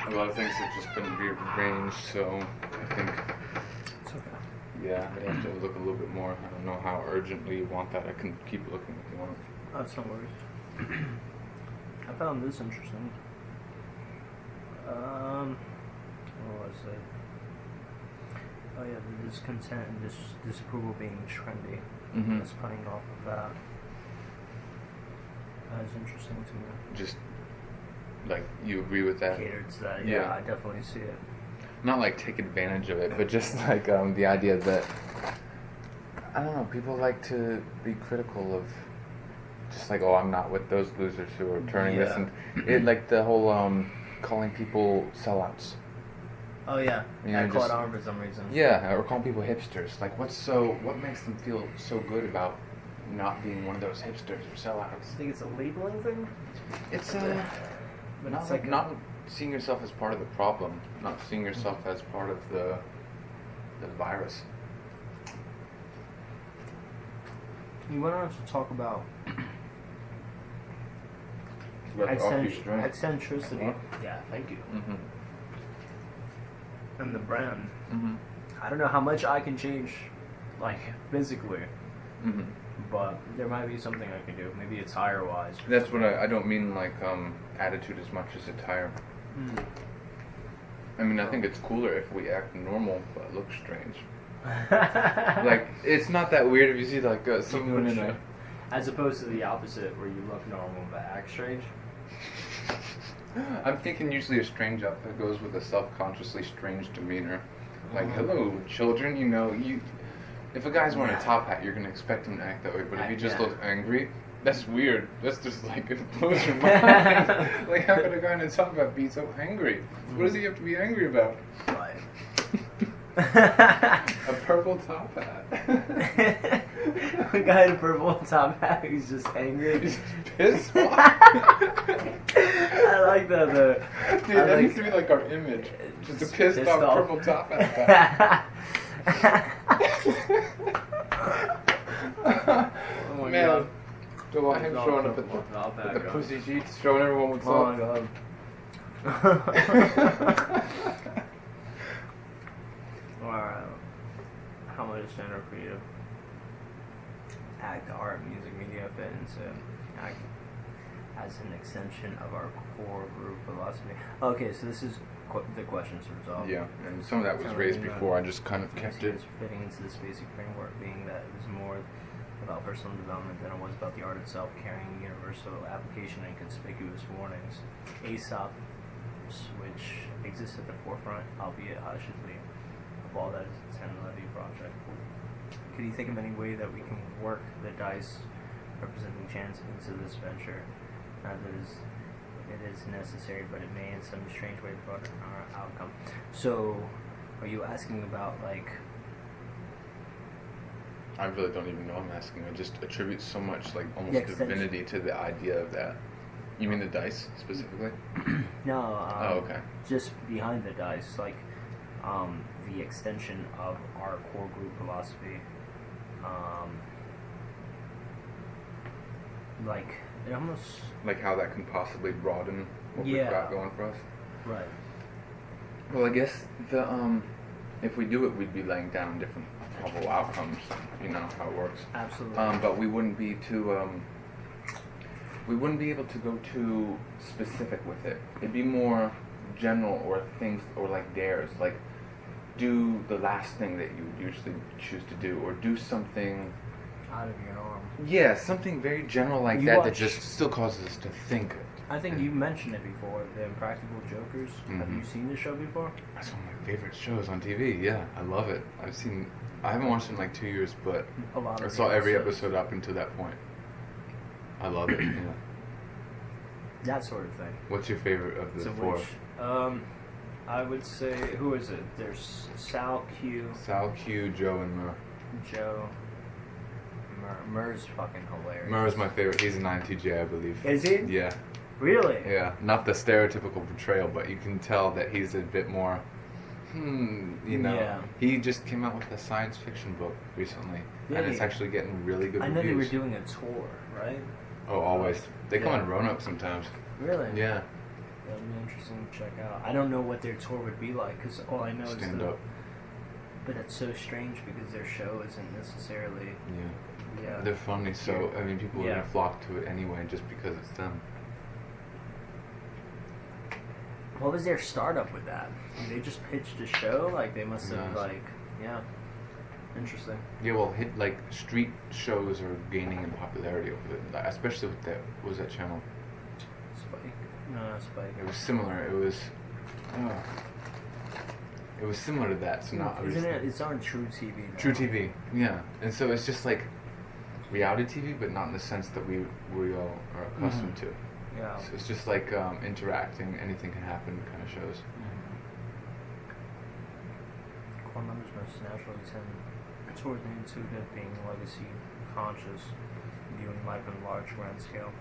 A lot of things have just been rearranged, so I think, It's okay. yeah, I'd have to look a little bit more. I don't know how urgently you want that. I can keep looking if you want. That's no worries. I found this interesting. What was it? Oh yeah, the discontent and disapproval being trendy. Mm-hmm. That's playing off of that. That is interesting to me. Just, like, you agree with that? Catered to that, Yeah. yeah, I definitely see it. Not like take advantage of it, but just like the idea that, I don't know, people like to be critical of, just like, oh, I'm not with those losers who are turning this, Yeah. and it, like the whole calling people sellouts. Oh yeah, You know, I caught just- on for some reason. Yeah, or calling people hipsters. Like, what makes them feel so good about not being one of those hipsters or sellouts? I think it's a labeling thing. It's But not it's like not seeing yourself as part of the problem, not seeing yourself as part of the virus. You went on to talk about Mm-hmm. eccentricity. Yeah, thank you. And the brand. Mm-hmm. I don't know how much I can change, like physically, Mm-hmm. but there might be something I can do. Maybe it's hire wise. That's what I don't mean like attitude as much as attire. I mean, I think it's cooler if we act normal but look strange. Like, it's not that weird if you see like someone in a. as opposed to the opposite, where you look normal but act strange. I'm thinking usually a strange outfit goes with a self-consciously strange demeanor. Like, hello, children, you know, if a guy's wearing a top hat, you're gonna expect him to act that way. But if he just looks angry, that's weird. That's just like, it blows your mind. Like, how could a guy in a top hat be so angry? What does he have to be angry about? Right. A purple top hat. A guy in a purple top hat who's just angry. He's pissed off. I like that though. Dude, I that like- needs to be like our image. Just a pissed Pissed off off. purple top hat guy. Oh my Man, God. so I him Oh, showing up purple at top the hat guy. pussy sheets, showing everyone what's Oh my up. God. Alright. How much center creative act, art, music, media fit into act as an extension of our core group philosophy? Okay, so this is the questions to resolve. Yeah, and some of that was raised before. I just kind of kept it. Fitting into this basic framework, being that it was more about personal development than it was about the art itself, carrying universal application and conspicuous warnings. Aesop, which exists at the forefront, albeit hushedly, of all that is the 10 Levy project. Could you think of any way that we can work the dice representing chance into this venture? Not that it is necessary, but it may in some strange way broaden our outcome. So, are you asking about like? I really don't even know I'm asking. I just attribute so much, like, almost Yeah, 'cause that's- divinity to the idea of that. You mean the dice, specifically? No. Oh, okay. Just behind the dice, like the extension of our core group philosophy. Like it almost. Like how that can possibly broaden what Yeah. we've got going for us? Right. Well, I guess the if we do it, we'd be laying down different probable outcomes. You know how it works. Absolutely. But we wouldn't be too we wouldn't be able to go too specific with it. It'd be more general, or things, or like dares, like do the last thing that you would usually choose to do, or do something. Out of your norm. Yeah, something very general like You that watch- just still causes us to think. I think you mentioned it before. The Impractical Jokers. Have you seen the show before? That's one of my favorite shows on TV. Yeah, I love it. I haven't watched it in like 2 years, but A lot I of saw every episodes. episode up until that point. I love it. Yeah. That sort of thing. What's your favorite of the So four? which, I would say, who is it? There's Sal Q, Sal, Q, Joe, and Murr. Joe, Murr's fucking hilarious. Murr's my favorite. He's an INTJ, I believe. Is he? Yeah, Really? yeah. Not the stereotypical portrayal, but you can tell that he's a bit more. You know. Yeah. He just came out with a science fiction book recently, Did and it's he? actually getting really good I know they were reviews. doing a tour, right? Oh, always. They come Yeah. on Roanoke sometimes. Really? Yeah. That'd be interesting to check out. I don't know what their tour would be like because all I know is Stand the. up. But it's so strange because their show isn't necessarily. Yeah. Yeah. They're funny, so I mean, people are Yeah. gonna flock to it anyway, just because it's them. What was their startup with that? They just pitched a show. Like they must have Yeah. like yeah. Interesting. Yeah, well, like street shows are gaining in popularity over the, especially with that. What was that channel? Spike. No, not Spike. It was similar. It was. It was similar to that. So not. Isn't it? It's on True TV. Now. True TV, yeah, and so it's just like reality TV, but not in the sense that we all are accustomed to. Yeah. So it's just like interacting, anything can happen kind of shows. Core members must naturally tend toward the intuitive, being legacy conscious, viewing life on a large grand scale.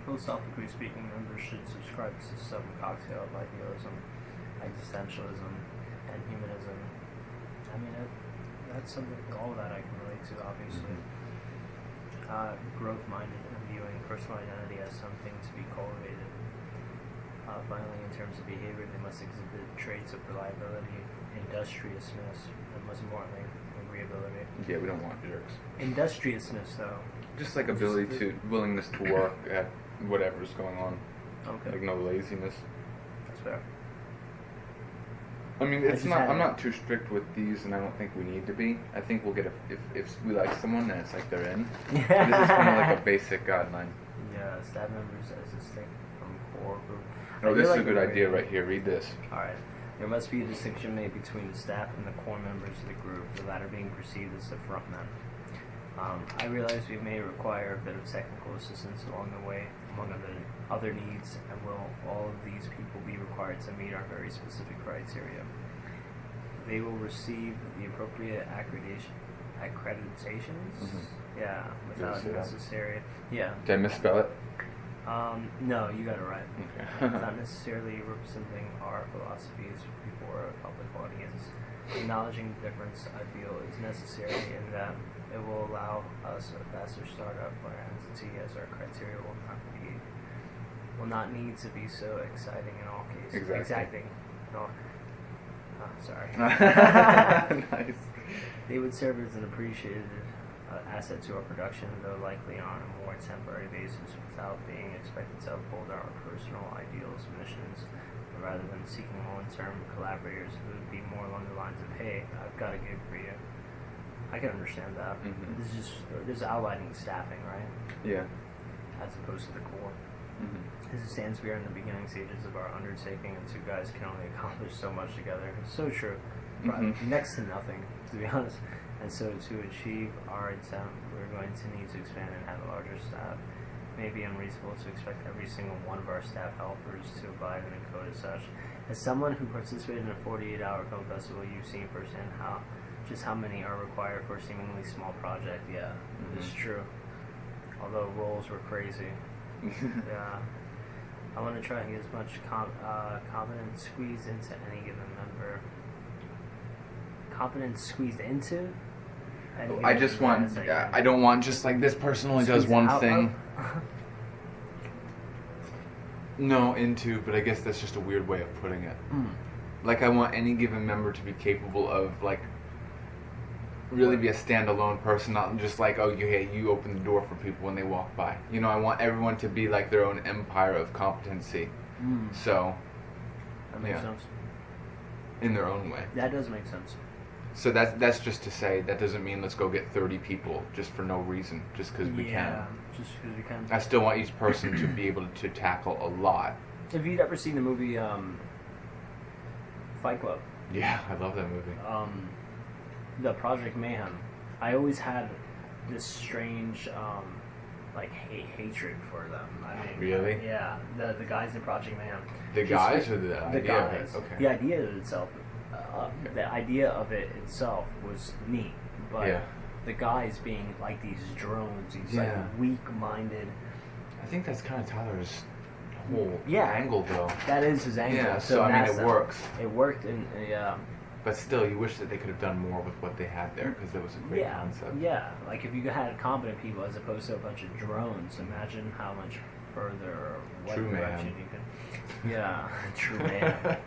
Philosophically speaking, members should subscribe to some cocktail of idealism, existentialism, and humanism. I mean, that's something, all of that I can relate to, obviously. Growth-minded and viewing personal identity as something to be cultivated. Finally, in terms of behavior, they must exhibit traits of reliability, industriousness, and most importantly, agreeability. Yeah, we don't want jerks. Industriousness, though. Just like ability to, willingness to work at whatever's going on. Okay. Like no laziness. That's fair. I mean, I it's just not. had- I'm not too strict with these, and I don't think we need to be. I think we'll get if we like someone, then it's like they're in. This is kind of like a basic guideline. Yeah, staff members as distinct from core group. Oh, I this feel is a like good we're- idea right here. Read this. Alright. There must be a distinction made between the staff and the core members of the group, the latter being perceived as the front men. I realize we may require a bit of technical assistance along the way, among other needs, and will all of these people be required to meet our very specific criteria. They will receive the appropriate accreditations. Yeah, without say that? necessary. Yeah. Did I misspell it? No, you got it right. Okay. Not necessarily representing our philosophies before a public audience. Acknowledging the difference, I feel, is necessary in that it will allow us a faster startup for our entity, as our criteria will not need to be so exciting in all cases. Exactly. Exacting. No. Oh, sorry. Nice. They would serve as an appreciated asset to our production, though likely on a more temporary basis, without being expected to uphold our personal ideals and missions. Rather than seeking long-term collaborators, who would be more along the lines of, "Hey, I've got a gig for you." I can understand that. Mhm. This is outlining staffing, right? Yeah. As opposed to the core. Mm-hmm. As it stands, we are in the beginning stages of our undertaking, and two guys can only accomplish so much together. It's so true. Mhm. Next to nothing, to be honest. And so, to achieve our intent, we're going to need to expand and have a larger staff. It may be unreasonable to expect every single one of our staff helpers to abide in a code as such. As someone who participated in a 48-hour film festival, you've seen firsthand just how many are required for a seemingly small project. Yeah, it's true. Although roles were crazy. Yeah. I want to try and get as much competence squeezed into any given member. Competence squeezed into? Any I given just member, want. as I- I don't want just like this person only does squeezed one out thing. of? No, into, but I guess that's just a weird way of putting it. Mm. Like I want any given member to be capable of like really be a standalone person, not just like, oh, you open the door for people when they walk by. You know, I want everyone to be like their own empire of competency. Mm. So, That makes yeah. sense. in their own way. That does make sense. So that's just to say that doesn't mean let's go get 30 people just for no reason, just because we Yeah, can. just because we can. I still want each person to be able to tackle a lot. Have you ever seen the movie Fight Club? Yeah, I love that movie. The Project Mayhem. I always had this strange hatred for them. I mean, Really? Yeah, the guys in Project Mayhem. The Just guys or the idea guys. of it? Okay. The idea of itself. The idea of it itself was neat, but Yeah. the guys being like these drones, these Yeah. like weak-minded. I think that's kind of Tyler's whole Yeah. angle, though. That is his angle. Yeah, so I mean, that's it works. It worked, and But still, you wish that they could have done more with what they had there, because it was a great concept. Yeah. Like if you had competent people as opposed to a bunch of drones, imagine how much further, or what True direction man. you can. Yeah, true man.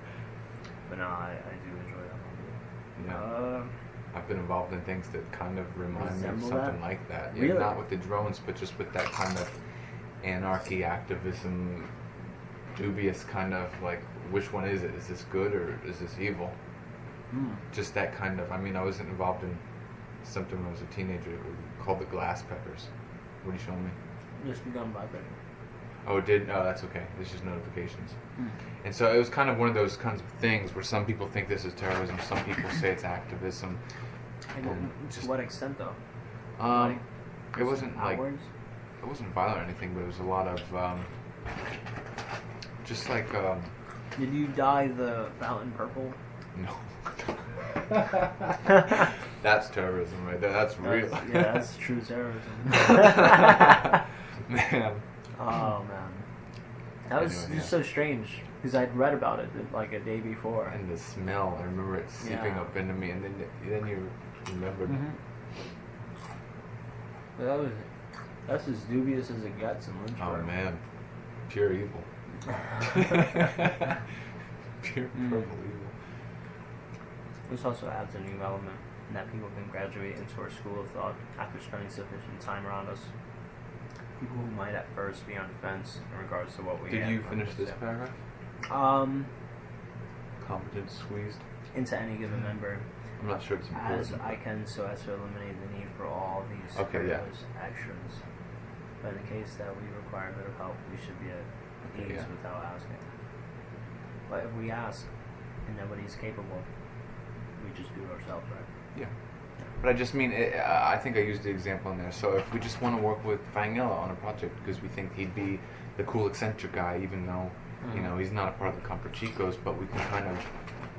But no, I do enjoy that movie. Yeah. I've been involved in things that kind of remind me of Resemble something that? like that. Yeah, Really? not with the drones, but just with that kind of anarchy, activism, dubious kind of like, which one is it? Is this good or is this evil? Just that kind of. I mean, I was involved in something when I was a teenager called the Glass Peppers. What are you showing me? Just begun vibrating. Oh, it did? Oh, that's okay. It's just notifications. And so it was kind of one of those kinds of things where some people think this is terrorism, some people say it's activism. To what extent, though? It wasn't like Outwards? it wasn't violent or anything, but it was a lot of just like Did you dye the fountain purple? no. That's terrorism right there. That's real. Yeah, that's true terrorism. Man. Oh man, that was Anyway, just so strange because I'd read about it like a day before. And the smell, I remember it seeping Yeah. up into me, and then you remembered. But that's as dubious as it gets in Lynchburg. Oh man, pure evil. Pure purple evil. This also adds a new element in that people can graduate into our school of thought after spending sufficient time around us. People who might at first be on the fence in regards to what we Did have you from finish this yeah. paragraph? Competence squeezed. Into any given member, I'm not sure it's as important. I can, so as to eliminate the need for all these Okay, yeah. superfluous actions. But in the case that we require a bit of help, we should be at ease yeah. without asking. But if we ask and nobody's capable, we just do it ourselves, right? Yeah. But I just mean, I think I used the example in there. So if we just want to work with Fangella on a project because we think he'd be the cool eccentric guy, even though, you know, he's not a part of the Comprachicos, but we can kind of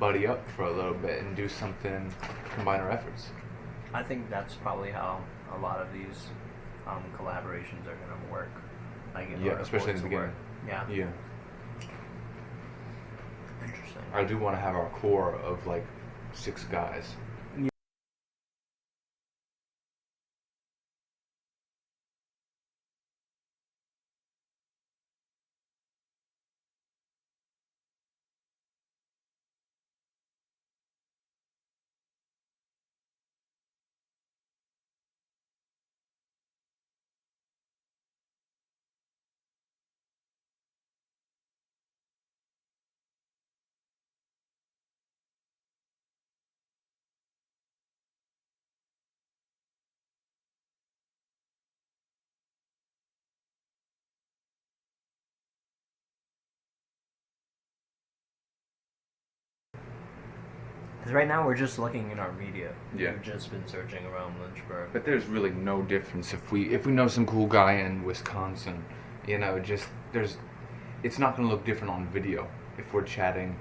buddy up for a little bit and do something, combine our efforts. I think that's probably how a lot of these collaborations are going to work. Like in Yeah, order for especially it in the to work. beginning. Yeah. Yeah. Interesting. I do want to have our core of like 6 guys. Because right now we're just looking in our media. Yeah. We've just been searching around Lynchburg. But there's really no difference if we know some cool guy in Wisconsin, you know, it's not going to look different on video if we're chatting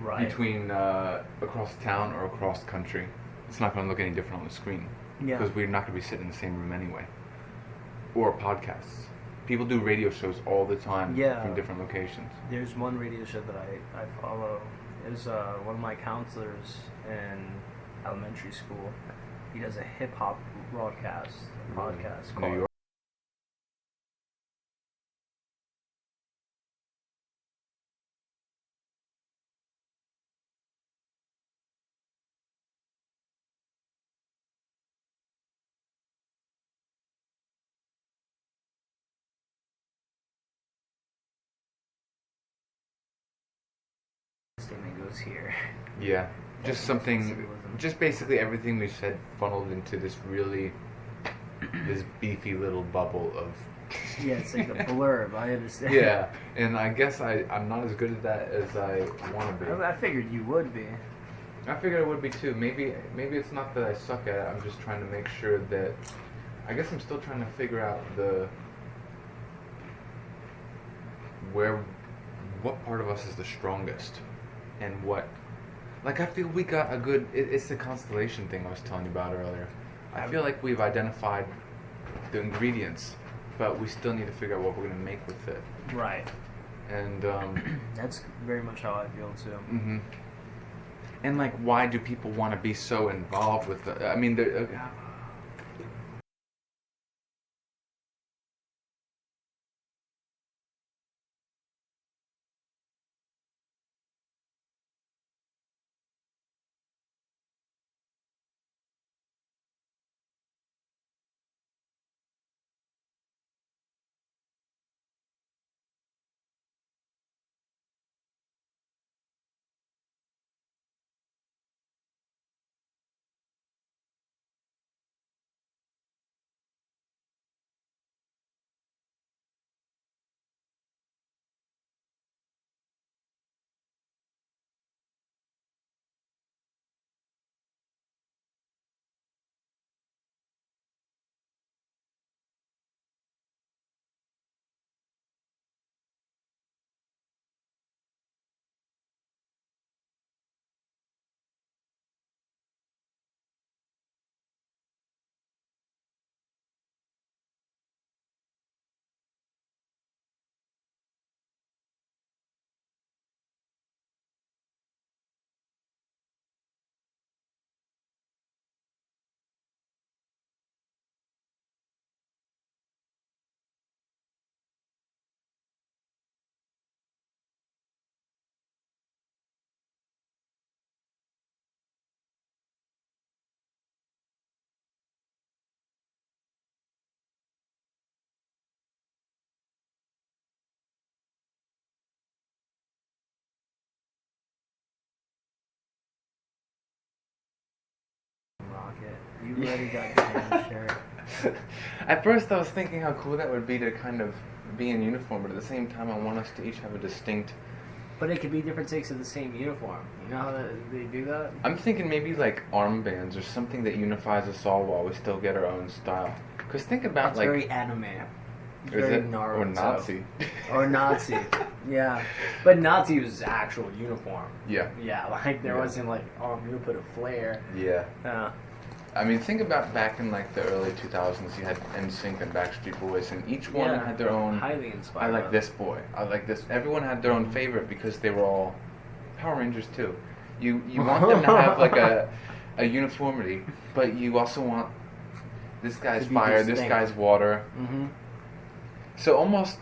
Right. between across town or across country. It's not going to look any different on the screen Yeah. because we're not going to be sitting in the same room anyway. Or podcasts. People do radio shows all the time Yeah. from different locations. There's one radio show that I follow. Is one of my counselors in elementary school. He does a hip hop podcast New called York. statement goes here. Yeah, just something, Symbolism. just basically everything we said funneled into this beefy little bubble of. Yeah, it's like a blurb. I understand. Yeah, and I guess I'm not as good at that as I want to be. I figured you would be. I figured I would be too. Maybe it's not that I suck at it. I'm just trying to make sure that. I guess I'm still trying to figure out what part of us is the strongest, and what. Like I feel we got a good. It's the constellation thing I was telling you about earlier. I feel like we've identified the ingredients, but we still need to figure out what we're gonna make with it. Right. And That's very much how I feel too. mm-hmm. And like, why do people want to be so involved with it? I mean, You already got your damn shirt. At first, I was thinking how cool that would be to kind of be in uniform, but at the same time, I want us to each have a distinct. But it could be different takes of the same uniform. You know how they do that? I'm thinking maybe like armbands or something that unifies us all while we still get our own style. Because think about It's like. very anime. Is Very it? Naruto. Or Nazi. Or Nazi. Yeah. But Nazi was actual uniform. Yeah. Yeah, like there Yeah. wasn't like, oh, I'm gonna put a flare. Yeah. Yeah. I mean, think about back in like the early 2000s, you had NSYNC and Backstreet Boys, and each one had their own. Highly inspired. I like this boy. I like this. Everyone had their own favorite because they were all Power Rangers too. You want them to have like a uniformity, but you also want this guy's To be fire, this distinct. guy's water. Mm-hmm. So almost,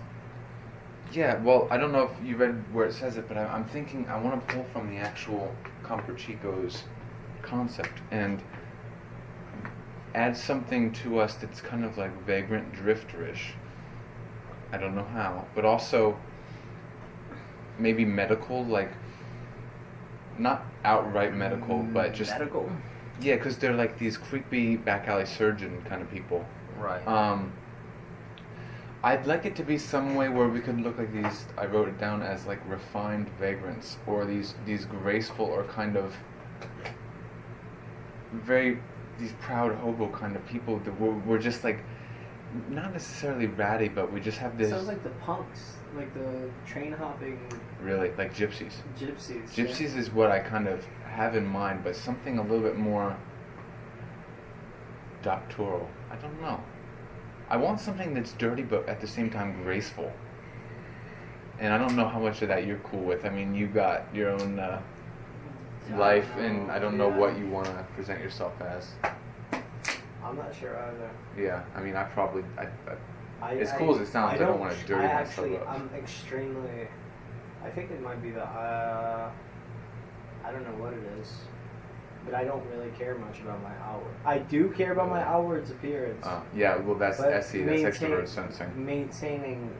yeah. Well, I don't know if you read where it says it, but I'm thinking I want to pull from the actual Compra Chico's concept and add something to us that's kind of like vagrant drifterish. I don't know how, but also maybe medical, like not outright medical, but just medical. yeah, because they're like these creepy back alley surgeon kind of people. Right. I'd like it to be some way where we could look like these. I wrote it down as like refined vagrants, or these graceful or kind of very these proud hobo kind of people that we're just like not necessarily ratty, but we just have this Sounds like the punks, like the train hopping really like gypsies. gypsies. Gypsies is what I kind of have in mind, but something a little bit more doctoral. I don't know. I want something that's dirty but at the same time graceful. And I don't know how much of that you're cool with. I mean, you got your own life, and I don't know what you want to present yourself as. I'm not sure either. Yeah, I mean, as cool as it sounds, I don't want to dirty myself up. I'm extremely. I think it might be the. I don't know what it is, but I don't really care much about my outward. I do care about my outwards appearance. Yeah, well, that's But SE, that's extrovert sensing. Maintaining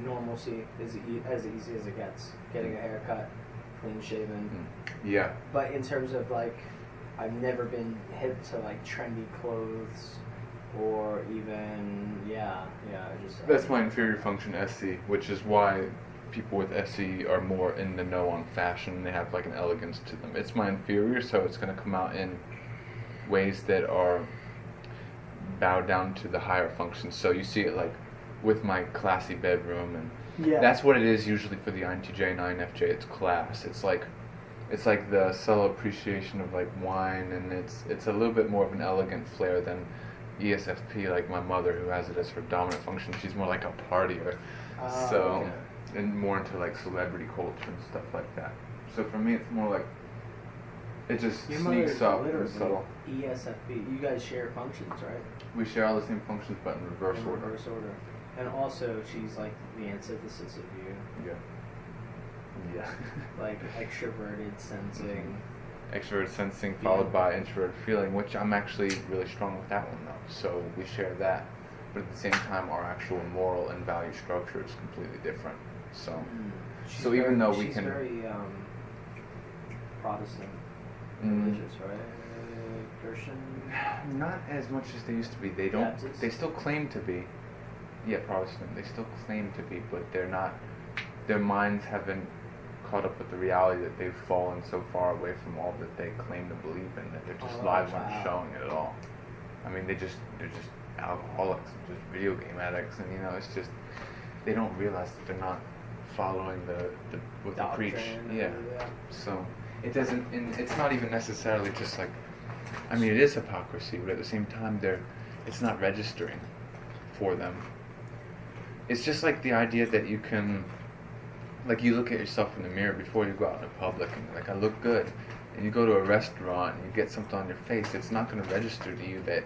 normalcy is as easy as it gets. Getting a haircut, clean shaven. Yeah. But in terms of like, I've never been hip to like trendy clothes, or even just. That's my inferior function SC, which is why people with SC are more in the know on fashion. They have like an elegance to them. It's my inferior, so it's going to come out in ways that are bowed down to the higher functions. So you see it like with my classy bedroom, and that's what it is usually for the INTJ and INFJ. It's class. It's like the subtle appreciation of like wine, and it's a little bit more of an elegant flair than ESFP, like my mother, who has it as her dominant function. She's more like a partier, and more into like celebrity culture and stuff like that. So for me, it's more like it just Your sneaks mother's up and literally subtle. ESFP. You guys share functions, right? We share all the same functions, but in reverse In order. reverse order. And also, she's like the antithesis of you. Yeah. Yeah. Like extroverted sensing. Extrovert sensing followed by introvert feeling, which I'm actually really strong with that one though. So we share that, but at the same time, our actual moral and value structure is completely different. So, so even though we she's can, very Protestant, Mm. religious, right? Christian. not as much as they used to be. They don't. Baptist? They still claim to be. Yeah, Protestant. They still claim to be, but they're not. Their minds haven't caught up with the reality that they've fallen so far away from all that they claim to believe in that their just lives aren't showing it at all. I mean, they're just alcoholics, just video game addicts, and it's just they don't realize that they're not following the what they preach. Doctrine, Yeah. So it doesn't, and it's not even necessarily just like. I mean, it is hypocrisy, but at the same time, it's not registering for them. It's just like the idea that you can, like, you look at yourself in the mirror before you go out in public, and you're like, I look good. And you go to a restaurant and you get something on your face, it's not going to register to you that,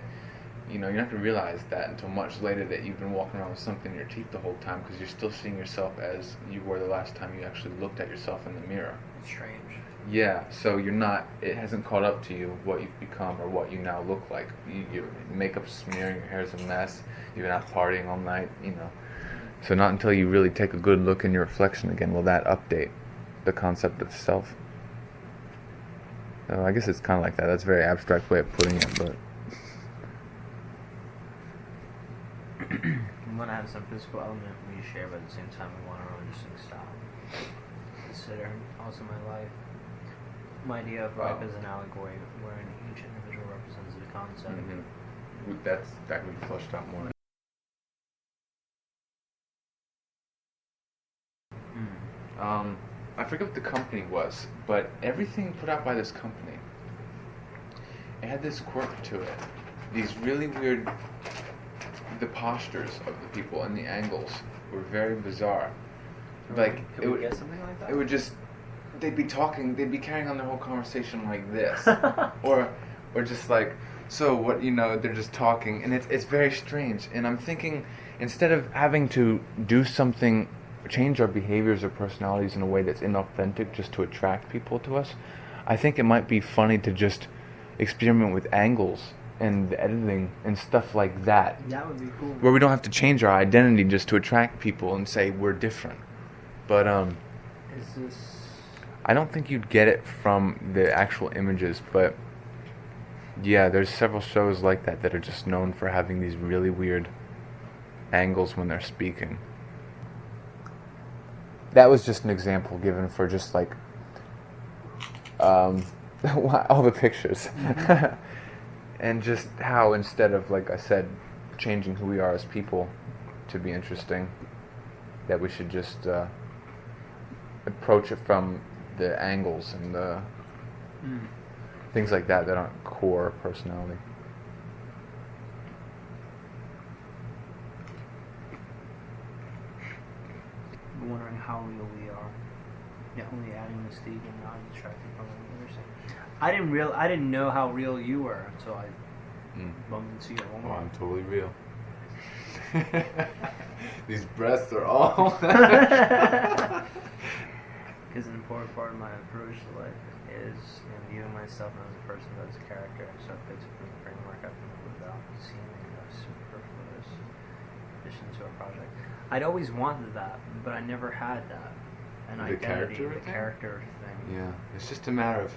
you're not going to realize that until much later that you've been walking around with something in your teeth the whole time because you're still seeing yourself as you were the last time you actually looked at yourself in the mirror. It's strange. Yeah, so it hasn't caught up to you what you've become or what you now look like. Your makeup's smearing, your hair's a mess, you've been out partying all night, So not until you really take a good look in your reflection again will that update the concept of self. So I guess it's kind of like that. That's a very abstract way of putting it, but We want to have some physical element we share, but at the same time, we want our own distinct style. Consider also my life. My idea of life Wow. as an allegory, wherein each individual represents a concept. That can be fleshed out more. I forget what the company was, but everything put out by this company, it had this quirk to it. These really weird, the postures of the people and the angles were very bizarre. Like Could we get something like that? it would just, they'd be talking, they'd be carrying on their whole conversation like this, or just like, so what, they're just talking, and it's very strange. And I'm thinking, instead of having to do something, change our behaviors or personalities in a way that's inauthentic just to attract people to us, I think it might be funny to just experiment with angles and the editing and stuff like that, That would be cool. where we don't have to change our identity just to attract people and say we're different. But Is this... I don't think you'd get it from the actual images, but yeah, there's several shows like that are just known for having these really weird angles when they're speaking. That was just an example given for just like all the pictures. And just how instead of, like I said, changing who we are as people to be interesting, that we should just approach it from the angles and the things like that aren't core personality. I'm wondering how real we are. Yeah, only adding mystique and not distracting from what we're saying. I didn't know how real you were until I bumped into you at Oh, Walmart. I'm totally real. These breasts are all... Because an important part of my approach to life is viewing myself as a person that has a character, so it fits within the framework I've been without seeming a superfluous addition to a project. I'd always wanted that, but I never had that. An The identity, character the thing? character thing. Yeah, it's just a matter of...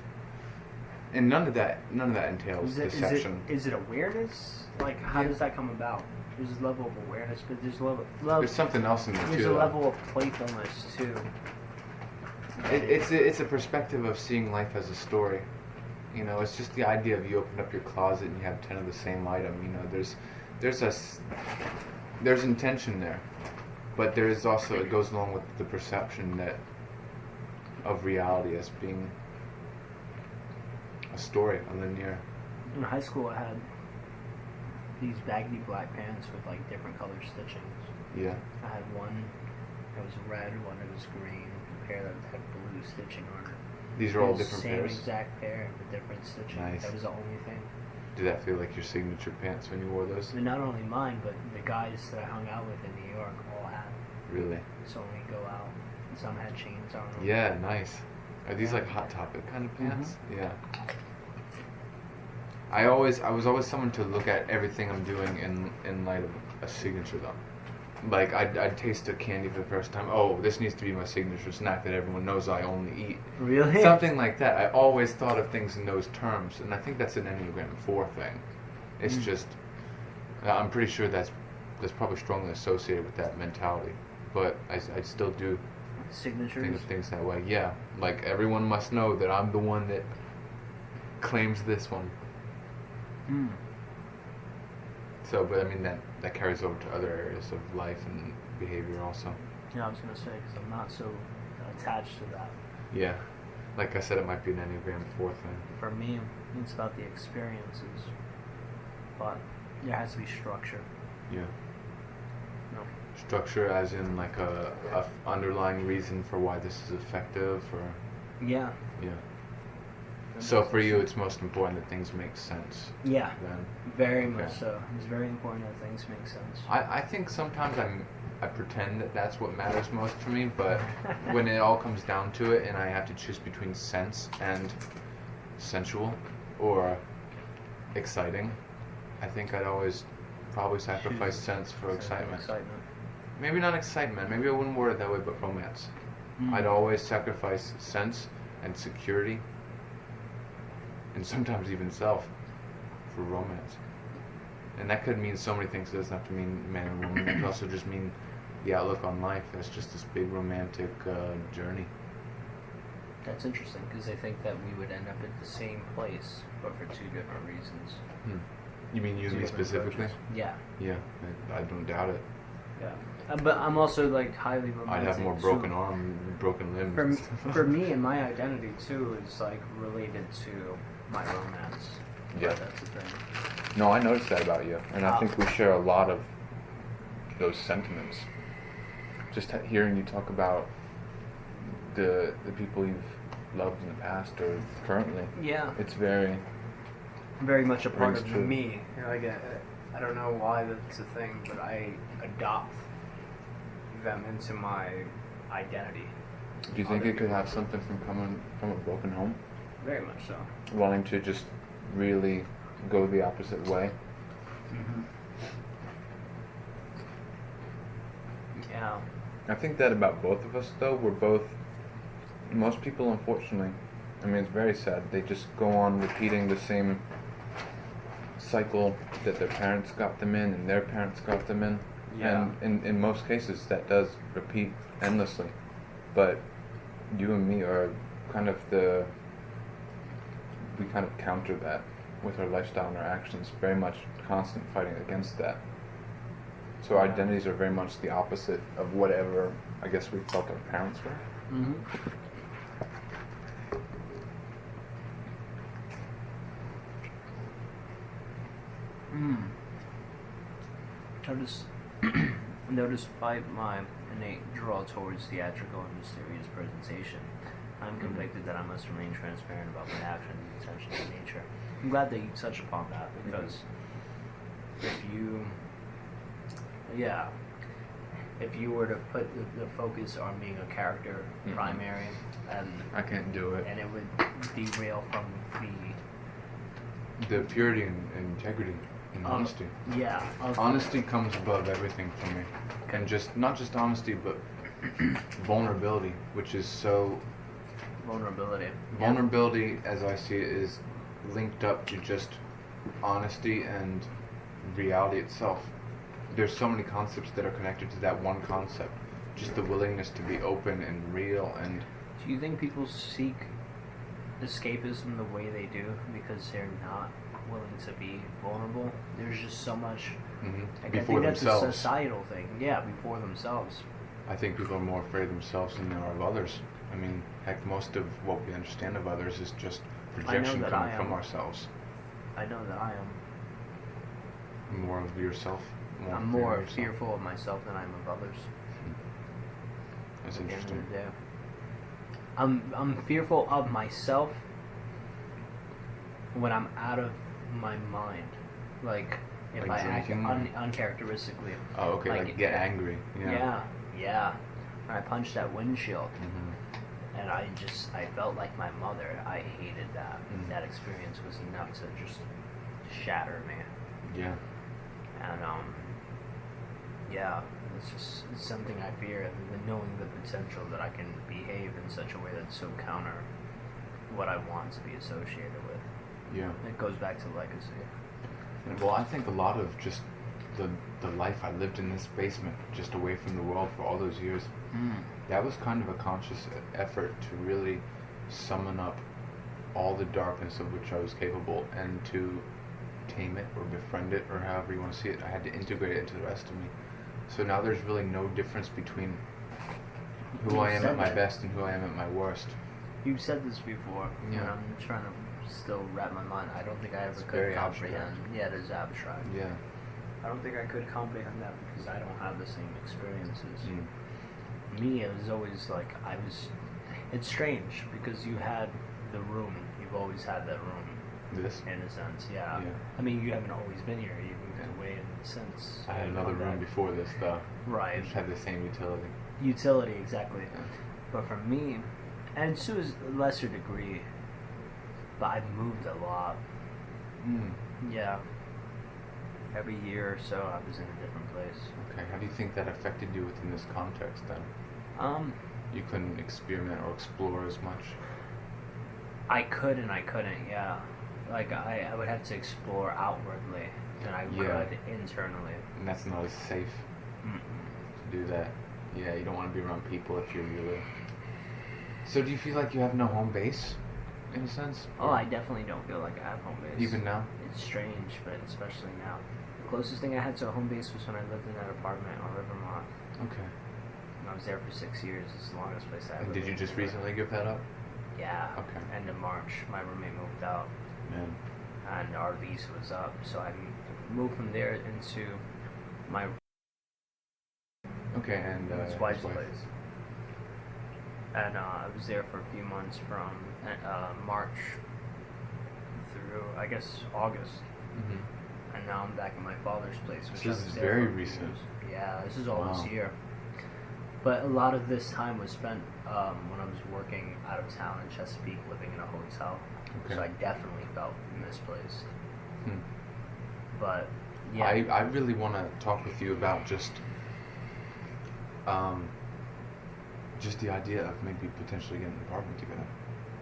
And none of that entails deception. Is it awareness? Like, how Yeah. does that come about? There's a level of awareness, but there's a There's something else in there there's too. a though. level of playfulness too. It's a perspective of seeing life as a story. It's just the idea of you open up your closet and you have 10 of the same item. There's intention there, but there is also, it goes along with the perception of reality as being a story, a linear. In high school, I had these baggy black pants with like different colored stitchings. Yeah. I had one that was red, one that was green, a pair that had blue stitching on it. These are all It was different the pairs. same exact pair with different stitching. Nice. That was the only thing. Did that feel like your signature pants when you wore those? But not only mine, but the guys that I hung out with in New York all had. Really? So when we go out, some had chains on them. Yeah, nice. Are these like Hot Topic kind of pants? Yeah. I was always someone to look at everything I'm doing in light of a signature though. Like I'd taste a candy for the first time. Oh, this needs to be my signature snack that everyone knows I only eat. Really? Something like that. I always thought of things in those terms, and I think that's an Enneagram 4 thing. It's just, I'm pretty sure that's probably strongly associated with that mentality. But I still do Signatures. think of things that way. Yeah, like everyone must know that I'm the one that claims this one. Hmm. So, but I mean that carries over to other areas of life and behavior also. Yeah, I was gonna say because I'm not so attached to that. Yeah, like I said, it might be an Enneagram 4 thing. For me, it's about the experiences, but there has to be structure. Yeah. No. Structure as in like a underlying reason for why this is effective, or Yeah. yeah. So for you, it's most important that things make sense. Yeah. Then Very Okay. much so. It's very important that things make sense. I think sometimes I pretend that that's what matters most to me, but when it all comes down to it, and I have to choose between sense and sensual or exciting, I think I'd always probably sacrifice sense for excitement. Maybe not excitement. Maybe I wouldn't word it that way, but romance. I'd always sacrifice sense and security, and sometimes even self, for romance. And that could mean so many things. It doesn't have to mean man and woman. It could also just mean the outlook on life as just this big romantic journey. That's interesting because I think that we would end up at the same place, but for two different reasons. You mean you and Two me different specifically? approaches. Yeah. Yeah, I don't doubt it. Yeah. But I'm also like highly romantic. I'd have more broken arm, broken limbs. For me and my identity too is like related to my romance. Yeah. But that's the thing. No, I noticed that about you, and I think we share a lot of those sentiments. Just hearing you talk about the people you've loved in the past or currently, Yeah. it's very Very much a part Rings of true. me. You know, like I don't know why that's a thing, but I adopt them into my identity. Do you think it could have something from coming from a broken home, Very much so. wanting to just really go the opposite way? Yeah. I think that about both of us, though. We're both. Most people, unfortunately, I mean, it's very sad. They just go on repeating the same cycle that their parents got them in and their parents got them in. Yeah. And in most cases, that does repeat endlessly. But you and me are kind of we kind of counter that with our lifestyle and our actions. Very much constant fighting against that. So our identities are very much the opposite of whatever I guess we felt our parents were. Mm-hmm. Notice by my innate draw towards theatrical and mysterious presentation, I'm convicted that I must remain transparent about my actions and intentions in nature. I'm glad that you touched upon that because if you were to put the focus on being a character primary, and I can't do it. it would derail from The purity and integrity and honesty. Honesty comes above everything for me. And not just honesty, but vulnerability, which is so... vulnerability. Vulnerability, as I see it, is linked up to just honesty and reality itself. There's so many concepts that are connected to that one concept. Just the willingness to be open and real and... Do you think people seek escapism the way they do because they're not willing to be vulnerable? There's just so much... Like, before I think that's themselves. a societal thing. Yeah, before themselves. I think people are more afraid of themselves than they are of others. I mean, heck, most of what we understand of others is just projection that coming I from am. ourselves. I know that I am. More of yourself. I'm fear more of yourself. fearful of myself than I am of others. That's At the end of interesting. the day. I'm fearful of myself when I'm out of my mind. Like, if Like I act drinking? uncharacteristically. Oh, okay, like get angry. Yeah. When I punched that windshield, Mm-hmm. and I felt like my mother. I hated that. Mm. That experience was enough to just shatter me. Yeah. And it's something I fear, and knowing the potential that I can behave in such a way that's so counter what I want to be associated with. Yeah. It goes back to legacy. Well, I think a lot of just the life I lived in this basement, just away from the world for all those years, that was kind of a conscious effort to really summon up all the darkness of which I was capable and to tame it or befriend it or however you want to see it. I had to integrate it into the rest of me. So now there's really no difference between who I am at my best and who I am at my worst. You've said this before, Yeah. and I'm trying to still wrap my mind. I don't think I ever It's could very comprehend. abstract. Yeah, it is abstract. Yeah. I don't think I could comprehend that because I don't have the same experiences. Mm. Me, it was always like it's strange because you had the room. You've always had that room. This? In a sense, yeah. Yeah. I mean, you haven't always been here. You moved away in a sense. I had another room before this, though. Right. Which had the same utility. Utility, exactly. Yeah. But for me, and to a lesser degree, but I've moved a lot. Mm. Yeah. Every year or so, I was in a different place. Okay. How do you think that affected you within this context, then? You couldn't experiment or explore as much? I could and I couldn't, yeah. like I would have to explore outwardly than I Yeah. could internally. And that's not as safe Mm-mm. to do that. Yeah, you don't want to be around people if you're really. So do you feel like you have no home base, in a sense? Oh, I definitely don't feel like I have home base. Even now? It's strange, but especially now. The closest thing I had to a home base was when I lived in that apartment on Rivermont. Okay. And I was there for 6 years. It's the longest place I ever And did you lived. just recently give that up? Yeah. Okay. End of March, my roommate moved out, Man. and our lease was up. So I moved from there into my Okay, and his wife's place. And I was there for a few months from March through, I guess, August. Mm-hmm. And now I'm back in my father's place. Which So this I was is there very for a few recent. years. Yeah, this is all Wow. this year. But a lot of this time was spent when I was working out of town in Chesapeake, living in a hotel. Okay. So I definitely felt misplaced. Hmm. But yeah, I really want to talk with you about just the idea of maybe potentially getting an apartment together,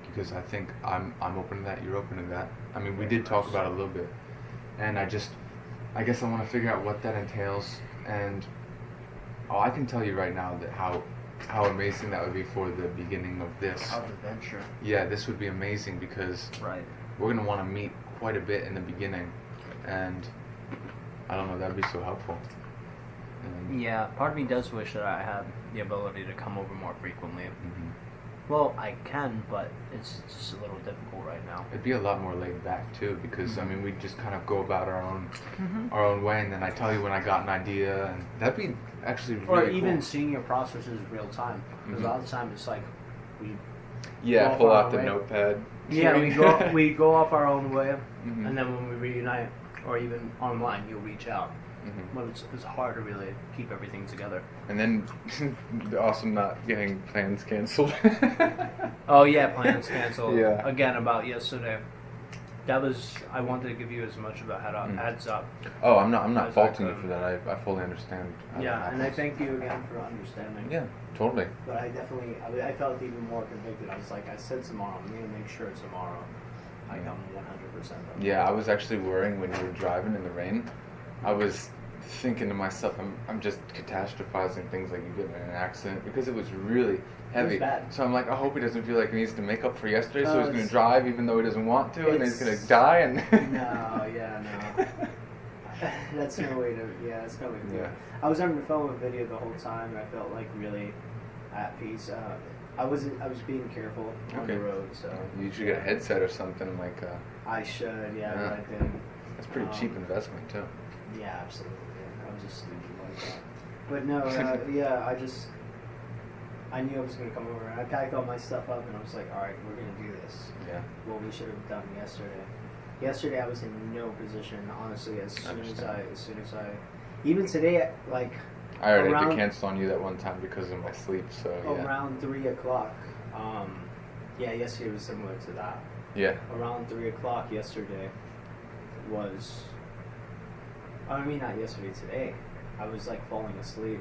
because I think I'm open to that. You're open to that. I mean, we Very did talk much about it so. a little bit, and I guess I want to figure out what that entails. And I can tell you right now that how amazing that would be for the beginning of this. of the venture, Yeah, this would be amazing because right? we're gonna want to meet quite a bit in the beginning, and I don't know, that'd be so helpful. And, Yeah, part of me does wish that I had the ability to come over more frequently. mhm. Well, I can, but it's just a little difficult right now. It'd be a lot more laid back too, because I mean, we just kind of go about our own Mm-hmm. way, and then I tell you when I got an idea, and that'd be actually Or really even cool. seeing your processes real time. Because Mhm. a lot of the time it's like we Yeah, go pull off out the our way. notepad. Yeah, we go off our own way, Mhm. and then when we reunite, or even online, you'll reach out. Mhm. But it's hard to really keep everything together. And then also not getting plans canceled. Oh yeah, plans canceled. Yeah. Again, about yesterday. That was, I wanted to give you as much of a Mm. heads up. Oh, I'm not As I faulting you could. for that. I fully understand. how that Yeah, and I happens. thank you again for understanding. Yeah, totally. But I definitely, I felt even more convicted. I was like, I said tomorrow. I'm gonna make sure tomorrow I come 100%. Yeah, I was actually worrying when you were driving in the rain. I was thinking to myself, I'm just catastrophizing things like you get in an accident, because it was really heavy. bad. So I'm like, I hope he doesn't feel like he needs to make up for yesterday, so Oh, he's going to it's- drive even though he doesn't want to, and he's going it's- to die. And No, yeah, no. That's no way to. Yeah, that's no way to do Yeah. it. I was on the phone with video the whole time. And I felt like really at peace. I was being careful on Okay. the road, so You should get a headset or something like. I should, yeah, Yeah. but I didn't. That's pretty cheap investment too. Yeah, absolutely. I was just thinking like that. But no, yeah, I knew I was gonna come over. I packed all my stuff up, and I was like, all right, we're gonna do this. Yeah. What we should have done yesterday. Yesterday, I was in no position, honestly. As soon as I, even today, like I already had to Around- cancel on you that one time because of my sleep. So yeah. around 3:00. Yeah, yesterday was similar to that. Yeah. Around 3:00 yesterday was. I mean, not yesterday. Today, I was like falling asleep,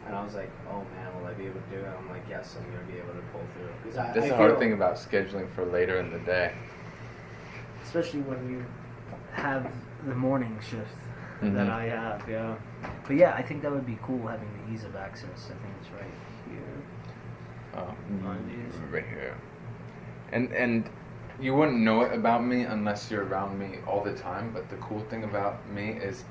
and I was like, "Oh man, will I be able to do it?" I'm like, "Yes, I'm gonna be able to pull through." Because That's the hard thing about scheduling for later in the day. especially when you have the morning shift Mhm. that I have. Yeah, but yeah, I think that would be cool having the ease of access. I think it's right here. On these. Right here. And you wouldn't know it about me unless you're around me all the time, but the cool thing about me is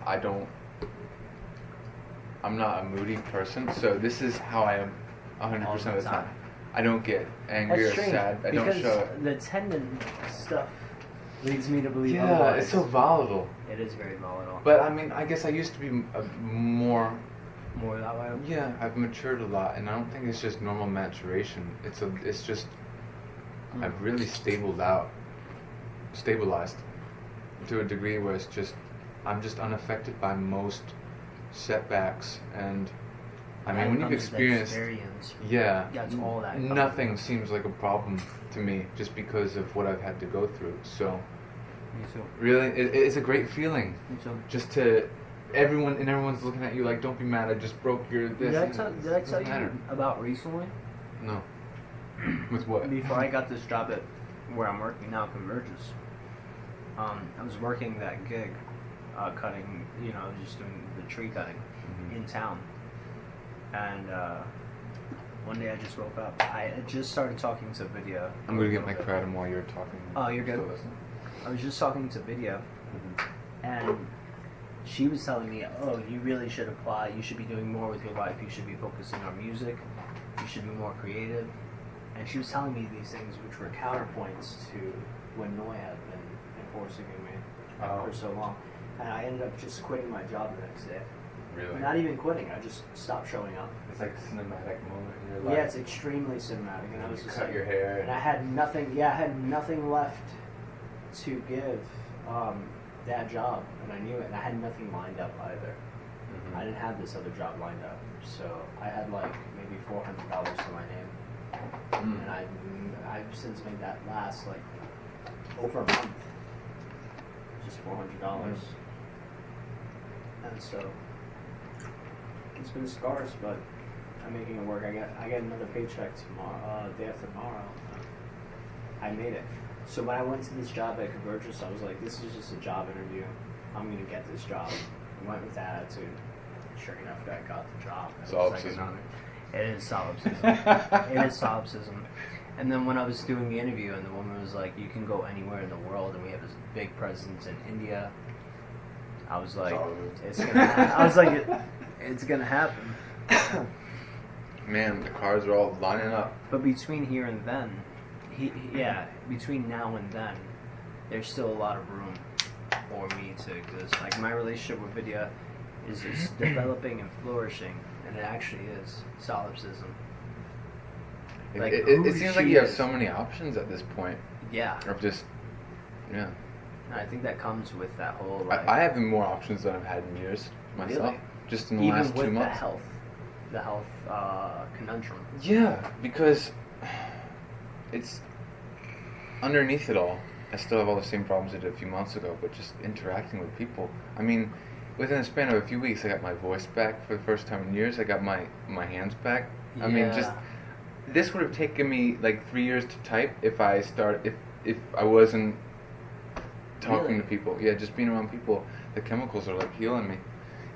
I'm not a moody person, so this is how I am 100% of the time. I don't get angry That's or strange, sad. I don't because show it. the tendon stuff leads me to believe Yeah, otherwise. it's so volatile. It is very volatile. But I mean, I guess I used to be more. More that way. Yeah, I've matured a lot, and I don't think it's just normal maturation. It's just I've really stabilized to a degree where it's just I'm just unaffected by most setbacks, and I mean, when you've experienced, yeah, That's all that comes nothing with. seems like a problem to me just because of what I've had to go through. So Me too. really, it's a great feeling Me too. just to everyone's looking at you like, don't be mad, I just broke your this. Did I and tell, it did I doesn't tell you matter. about recently? No. With what? Before I got this job at where I'm working now, Convergence, I was working that gig, cutting, just doing the tree cutting in town. And one day I just woke up. I had just started talking to Vidya. I'm gonna get my kratom while you're talking. Oh, you're good. Still listening. I was just talking to Vidya, and she was telling me, oh, you really should apply. You should be doing more with your life. You should be focusing on music. You should be more creative. And she was telling me these things which were counterpoints to what Noi had been enforcing in me for so long. And I ended up just quitting my job the next day. Really? Not even quitting. I just stopped showing up. It's like a cinematic moment in your life. Yeah, it's extremely cinematic. And I was You just cut like, your hair. and I had nothing. Yeah, I had nothing left to give that job, and I knew it. And I had nothing lined up either. Mhm. I didn't have this other job lined up, so I had like maybe $400 to my name, Mm. and I've since made that last like over a month, just $400, and so it's been scars, but I'm making it work. I get another paycheck tomorrow, day after tomorrow. I made it. So when I went to this job at Convergence, I was like, this is just a job interview. I'm gonna get this job. I went with that attitude. Sure enough, I got the job. It was like Solipsism. It is solipsism. It is solipsism. And then when I was doing the interview, and the woman was like, you can go anywhere in the world, and we have this big presence in India. I was like, it's gonna. I was like, it's gonna happen. Man, the cars are all lining up. But between here and then, between now and then, there's still a lot of room for me to exist. Like my relationship with Vidya is developing and flourishing, and it actually is solipsism. Like, It who seems she like you have is. so many options at this point Yeah, of just, yeah. and I think that comes with that whole like I have more options than I've had in years myself. Really? Just in the even last with 2 months. the health conundrum. Yeah, because it's underneath it all. I still have all the same problems I did a few months ago, but just interacting with people. I mean, within a span of a few weeks, I got my voice back for the first time in years. I got my hands back. I mean, Yeah. just this would have taken me like 3 years to type if I wasn't talking Really? to people. Yeah, just being around people. The chemicals are like healing me.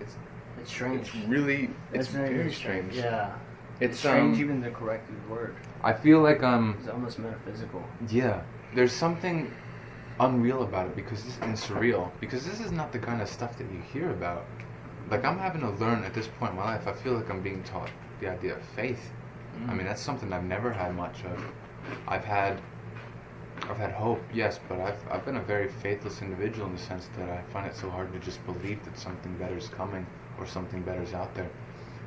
It's strange. It's really, it's very, very strange. Yeah, It's strange. Even the corrected word I feel like is almost metaphysical. yeah, there's something unreal about it because and surreal because this is not the kind of stuff that you hear about. Like I'm having to learn at this point in my life. I feel like I'm being taught the idea of faith. I mean, that's something I've never had much of. I've had hope, yes, but I've been a very faithless individual in the sense that I find it so hard to just believe that something better is coming or something better is out there.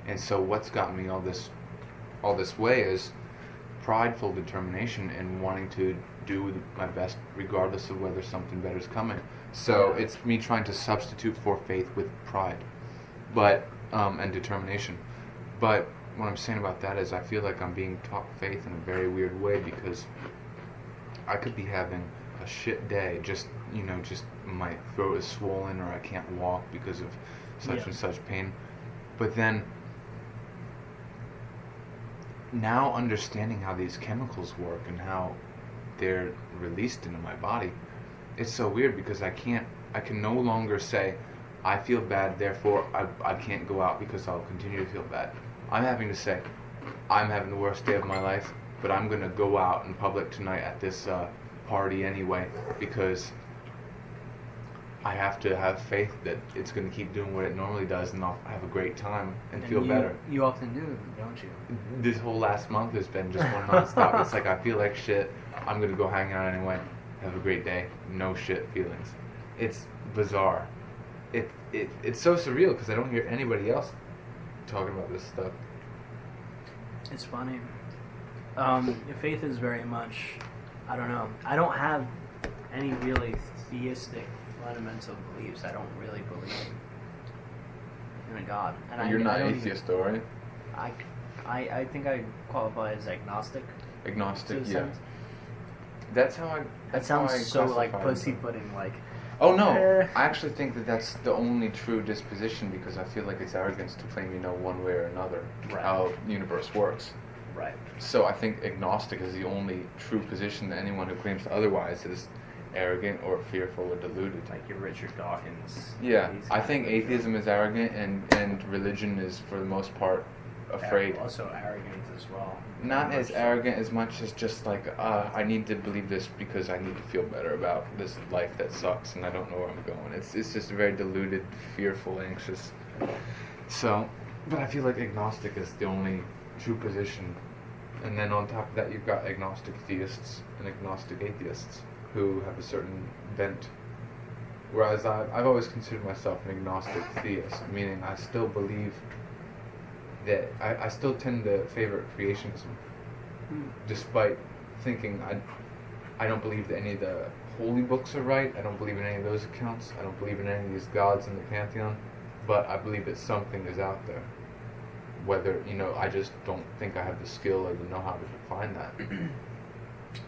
And so what's got me all this way is prideful determination and wanting to do my best regardless of whether something better is coming. So Yeah. it's me trying to substitute for faith with pride, but and determination. But what I'm saying about that is I feel like I'm being taught faith in a very weird way because I could be having a shit day, just my throat is swollen or I can't walk because of such and such pain. But then now understanding how these chemicals work and how they're released into my body, it's so weird because I can no longer say I feel bad, therefore I can't go out because I'll continue to feel bad. I'm having to say I'm having the worst day of my life, but I'm going to go out in public tonight at this party anyway because I have to have faith that it's going to keep doing what it normally does and I'll have a great time and feel better. You often do, don't you? This whole last month has been just one nonstop. It's like I feel like shit. I'm going to go hang out anyway. Have a great day. No shit feelings. It's bizarre. It's so surreal because I don't hear anybody else talking about this stuff. It's funny. Faith is very much, I don't know. I don't have any really theistic fundamental beliefs. I don't really believe in a God. And You're I not don't atheist though, right? I think I qualify as agnostic. Agnostic, to a yeah. sense. That's how I. That That's how I sounds so like classify myself. pussyfooting. Like, Oh no! Eh. I actually think that that's the only true disposition because I feel like it's arrogance to claim you know one way or another Right. how the universe works. right. So I think agnostic is the only true position that anyone who claims otherwise arrogant or fearful or deluded. Like your Richard Dawkins. Yeah, He's I not think really atheism is arrogant, and religion is for the most part afraid. Also arrogant as well. Not Very as much so. arrogant as much as just like, I need to believe this because I need to feel better about this life that sucks and I don't know where I'm going. It's just very deluded, fearful, anxious. So, but I feel like agnostic is the only true position. And then on top of that, you've got agnostic theists and agnostic atheists who have a certain bent. Whereas I've always considered myself an agnostic theist, meaning I still believe that I still tend to favor creationism, despite thinking I don't believe that any of the holy books are right. I don't believe in any of those accounts. I don't believe in any of these gods in the pantheon. But I believe that something is out there. Whether, I just don't think I have the skill or the know-how to define that.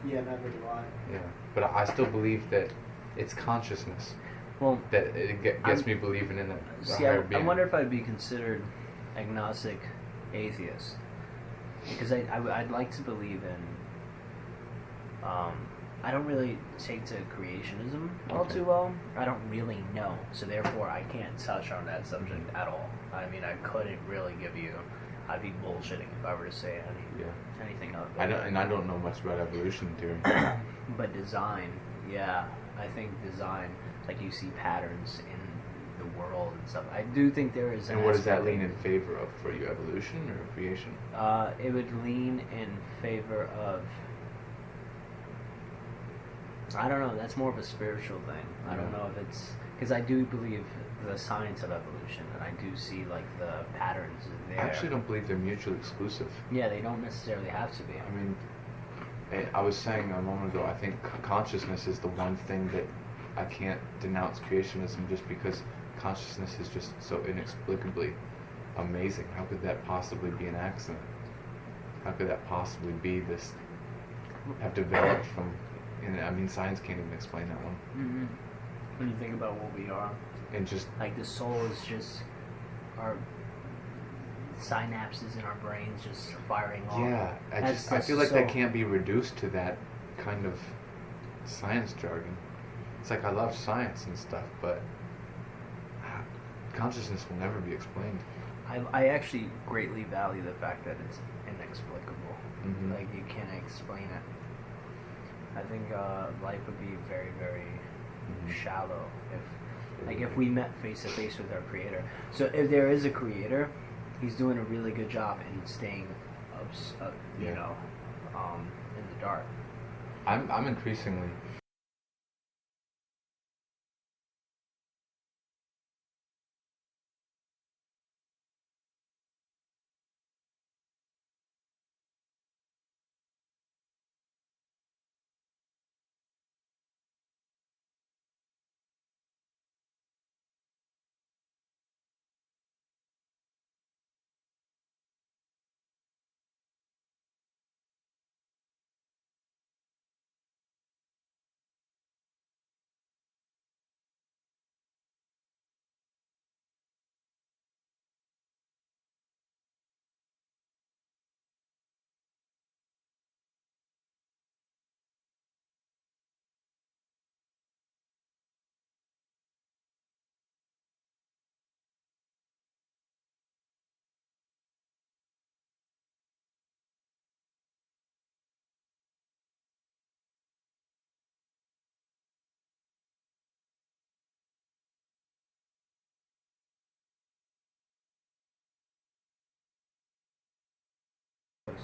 Yeah, neither do I. Yeah, but I still believe that it's consciousness Well, that it gets me believing in a see, higher I being. wonder if I'd be considered agnostic atheist, because I'd like to believe in. I don't really take to creationism all Okay. too well. I don't really know, so therefore I can't touch on that subject at all. I mean, I couldn't really give you. I'd be bullshitting if I were to say anything of it. I don't know much about evolution theory. But design, yeah, I think design, like you see patterns in the world and stuff. I do think there is. And what does that lean in favor of for you, evolution or creation? It would lean in favor of. I don't know. That's more of a spiritual thing. I don't know if it's because I do believe the science of evolution, and I do see like the patterns there. I actually don't believe they're mutually exclusive. Yeah, they don't necessarily have to be. I mean, I was saying a moment ago, I think consciousness is the one thing that I can't denounce creationism just because consciousness is just so inexplicably amazing. How could that possibly be an accident? How could that possibly be this, have developed from, I mean, science can't even explain that one. Mm-hmm. When you think about what we are, And just, like the soul is just our synapses in our brains just firing off. yeah, I feel like that can't be reduced to that kind of science jargon. It's like I love science and stuff, but consciousness will never be explained. I actually greatly value the fact that it's inexplicable. Mhm. Like you can't explain it. I think life would be very, very Mhm. shallow if we met face to face with our creator. So if there is a creator, he's doing a really good job in staying Yeah. in the dark. I'm increasingly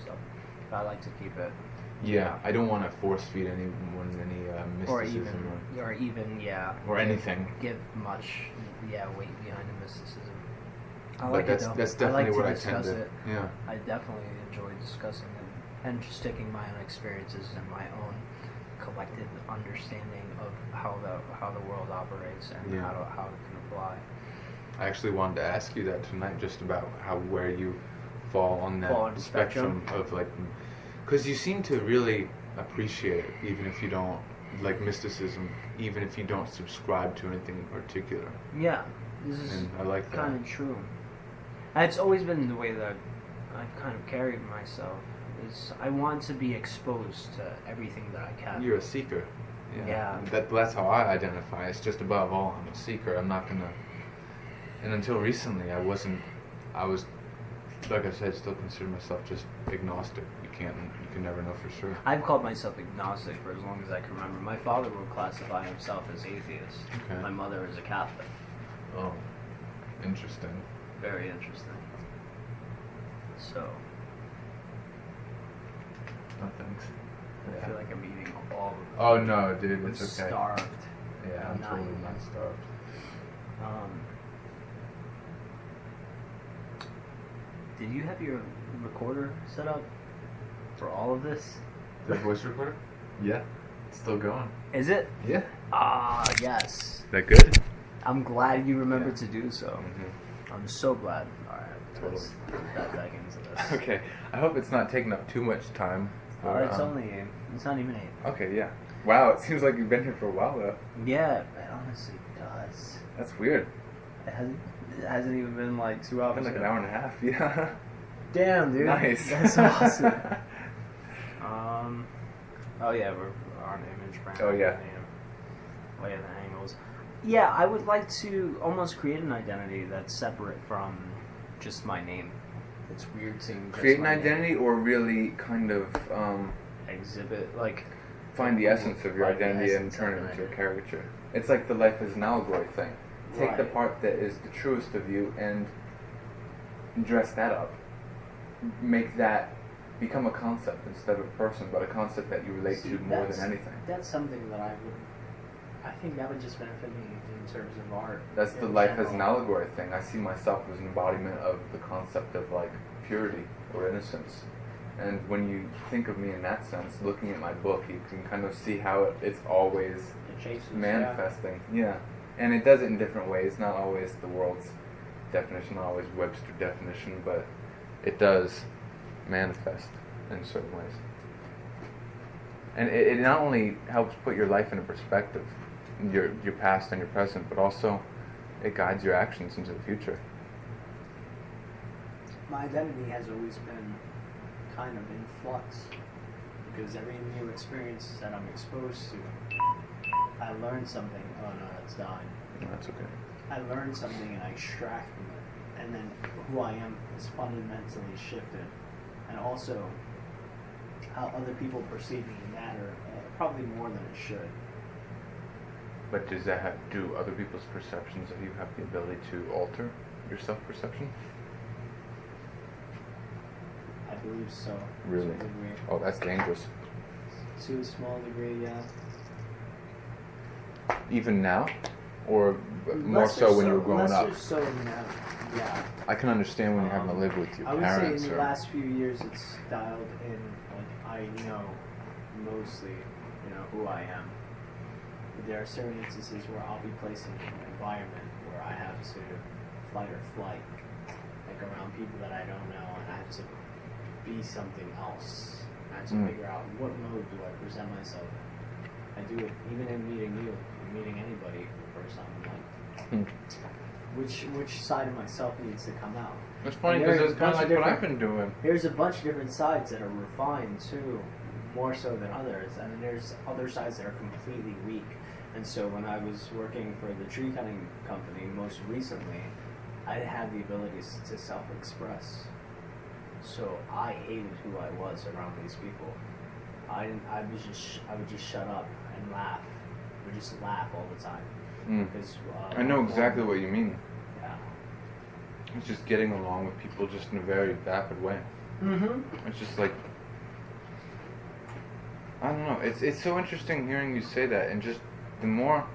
Stuff. But I like to keep it, Yeah, I don't want to force feed anyone any or mysticism even or anything. give much weight behind the mysticism. I But like that's it though. that's I definitely like what to I tend discuss to. it. Yeah. I definitely enjoy discussing it and just taking my own experiences and my own collective understanding of how the world operates and Yeah. how it can apply. I actually wanted to ask you that tonight, just about where you fall on that Fall on the spectrum spectrum? of like, because you seem to really appreciate it, even if you don't like mysticism, even if you don't subscribe to anything in particular. Yeah, this is And I like that. kind of true. And it's always been the way that I've kind of carried myself. Is I want to be exposed to everything that I can. You're a seeker Yeah. That's how I identify. It's just above all, I'm a seeker. I'm not gonna. And until recently, I was, like I said, still consider myself just agnostic. You can never know for sure. I've called myself agnostic for as long as I can remember. My father would classify himself as atheist. Okay. My mother is a Catholic. Oh, interesting. Very interesting. So, No thanks. I feel like I'm eating all of them. Oh no, dude, I'm it's okay. starved. Yeah, I'm Not totally eating. not starved. Did you have your recorder set up for all of this? The voice recorder? Yeah, it's still going. Is it? Yeah. Ah, yes. Is that good? I'm glad you remembered to do so. Mm-hmm. I'm so glad. All right, Totally. let's dive back into this. Okay. I hope it's not taking up too much time. It's not even 8. Okay, yeah. Wow, it seems like you've been here for a while though. Yeah, it honestly does. That's weird. It hasn't even been like 2 hours. Been like an yet. hour and a half. Yeah. Damn, dude. Nice. That's awesome. Oh yeah, we're on image brand. Oh, yeah. Way of the angles. Yeah, I would like to almost create an identity that's separate from just my name. It's weird seeing just Create an my name. identity, or really kind of Exhibit like find the essence of your Like the identity and essence turn of it an into a identity. caricature. It's like the life as an allegory thing. Take the Right. part that is the truest of you and dress that up. Make that become a concept instead of a person, but a concept that you relate See, to more that's- than anything. That's something that I think that would just benefit me in terms of art. That's the in life as an general. allegory thing. I see myself as an embodiment of the concept of like purity or innocence. And when you think of me in that sense, looking at my book, you can kind of see how it's always It chases, manifesting. Yeah. And it does it in different ways, not always the world's definition, not always Webster definition, but it does manifest in certain ways. And it not only helps put your life into perspective, your past and your present, but also it guides your actions into the future. My identity has always been kind of in flux because every new experience that I'm exposed to, I learn something. Oh no, that's dying. No, that's okay. I learn something and I extract from it, and then who I am is fundamentally shifted, and also how other people perceive me matter probably more than it should. But does that do other people's perceptions of you have the ability to alter your self-perception? I believe so. Really? To a degree. Oh, that's dangerous. To a small degree, yeah. Even now? Or more Lesser so when you were growing lesser up? so now, yeah. I can understand when you're having to live with your I would parents. say in the or, last few years it's dialed in. Like I know mostly, who I am. But there are certain instances where I'll be placed in an environment where I have to fight or flight, like around people that I don't know, and I have to be something else. I have to figure out what mode do I present myself in. I do it even in meeting you, meeting anybody for the first time. I'm like, which side of myself needs to come out? It's funny And because it's kind of bunch like of what I've been doing. There's a bunch of different sides that are refined too, more so than others, and then there's other sides that are completely weak. And so when I was working for the tree cutting company most recently, I had the ability to self-express. So I hated who I was around these people. I would just shut up and laugh. I would just laugh all the time. Because I know exactly what you mean. Yeah. It's just getting along with people just in a very vapid way. Mm-hmm. It's just like, I don't know. It's so interesting hearing you say that, and just the more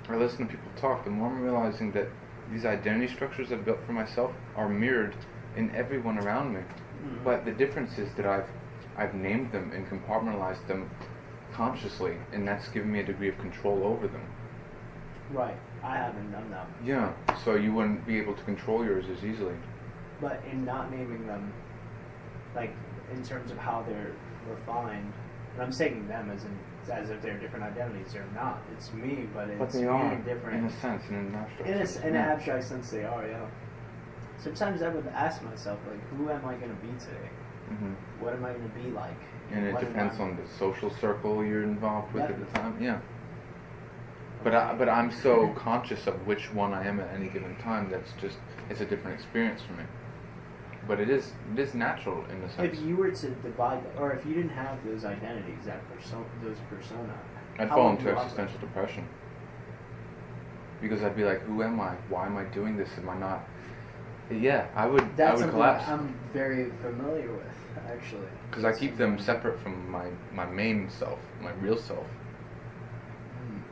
I listen to people talk, the more I'm realizing that these identity structures I've built for myself are mirrored in everyone around me. Mm-hmm. But the difference is that I've named them and compartmentalized them consciously, and that's given me a degree of control over them. Right. I haven't done that. Yeah, so you wouldn't be able to control yours as easily. But in not naming them, like in terms of how they're refined, and I'm taking them as if they're different identities. They're not. It's me, but it's But they me are, and different. in a sense, in an abstract In sense. an Yeah. abstract sense, they are. Yeah. Sometimes I would ask myself, like, who am I going to be today? What am I going to be like? And it What am depends I- on the social circle you're involved with at Definitely. the time. Yeah. But I'm so conscious of which one I am at any given time. It's a different experience for me. But it is natural in a sense. If you were to divide, or if you didn't have those identities, those persona, I'd how fall would into you existential depression. Because I'd be like, who am I? Why am I doing this? Am I not? Yeah, I would That's something collapse. I'm very familiar with, actually. Because I keep them separate from my main self, my real self.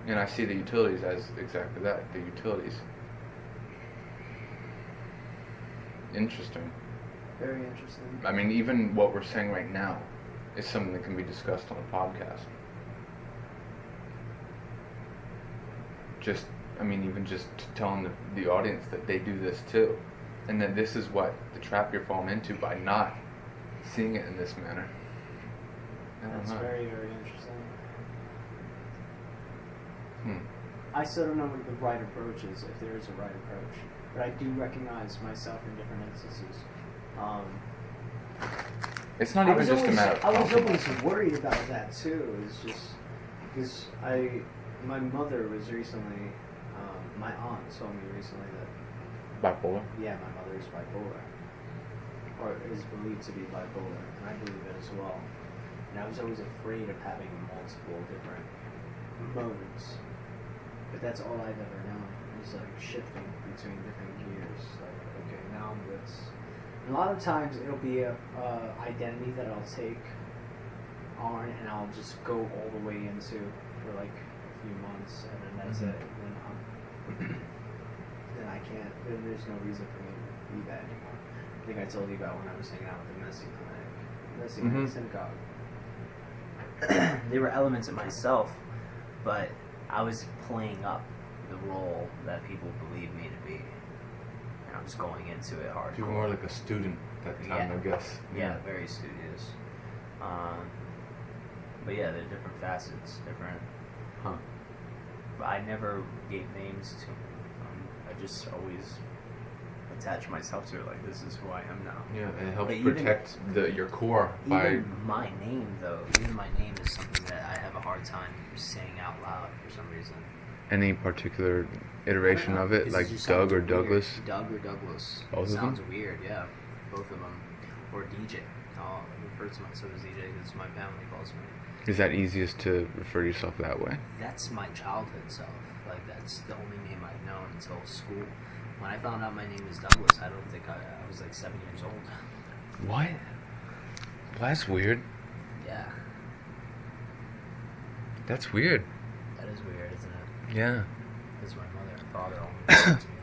And I see the utilities as exactly that, the utilities. Interesting. Very interesting. I mean, even what we're saying right now is something that can be discussed on a podcast. Even just telling the audience that they do this too. And that this is what the trap you're falling into by not seeing it in this manner. I don't That's know. very, very interesting. Hmm. I still don't know what the right approach is, if there is a right approach. But I do recognize myself in different instances. It's not I even was just a always- matter of I was confidence. always worried about that too. It's just because my mother was recently, my aunt told me recently that Bipolar. yeah, my mother is bipolar, or is believed to be bipolar, and I believe it as well. And I was always afraid of having multiple different modes, but that's all I've ever known. Is like shifting between different gears. Like, okay, now I'm this. And a lot of times it'll be a identity that I'll take on, and I'll just go all the way into for like a few months, and then that's it. And then I can't. Then there's no reason for me to be that anymore. I think I told you about when I was hanging out with the Messy Mhm. synagogue. They were elements of myself, but I was playing up the role that people believed me to be, and I was going into it hardcore. You were more like a student at that time, Yeah. I guess. Yeah, very studious. But yeah, they're different facets, different. Huh. But I never gave names to them. I just always attached myself to it. Like, this is who I am now. Yeah, and it helps But even- protect your core by. Even my name, though, even my name is something that I have a hard time saying out loud for some reason. Any particular iteration of it, Because like just Doug sounds or weird. Douglas? Doug or Douglas. Both of them? Sounds weird, yeah. Both of them. Or DJ. I'll refer to myself as DJ because my family calls me. Is that easiest to refer to yourself that way? That's my childhood self. Like, that's the only name I've known until school. When I found out my name was Douglas, I don't think I was like 7 years old. What? Well, that's weird. Yeah, That's weird. that is weird, isn't it? Yeah. Because my mother and father only told me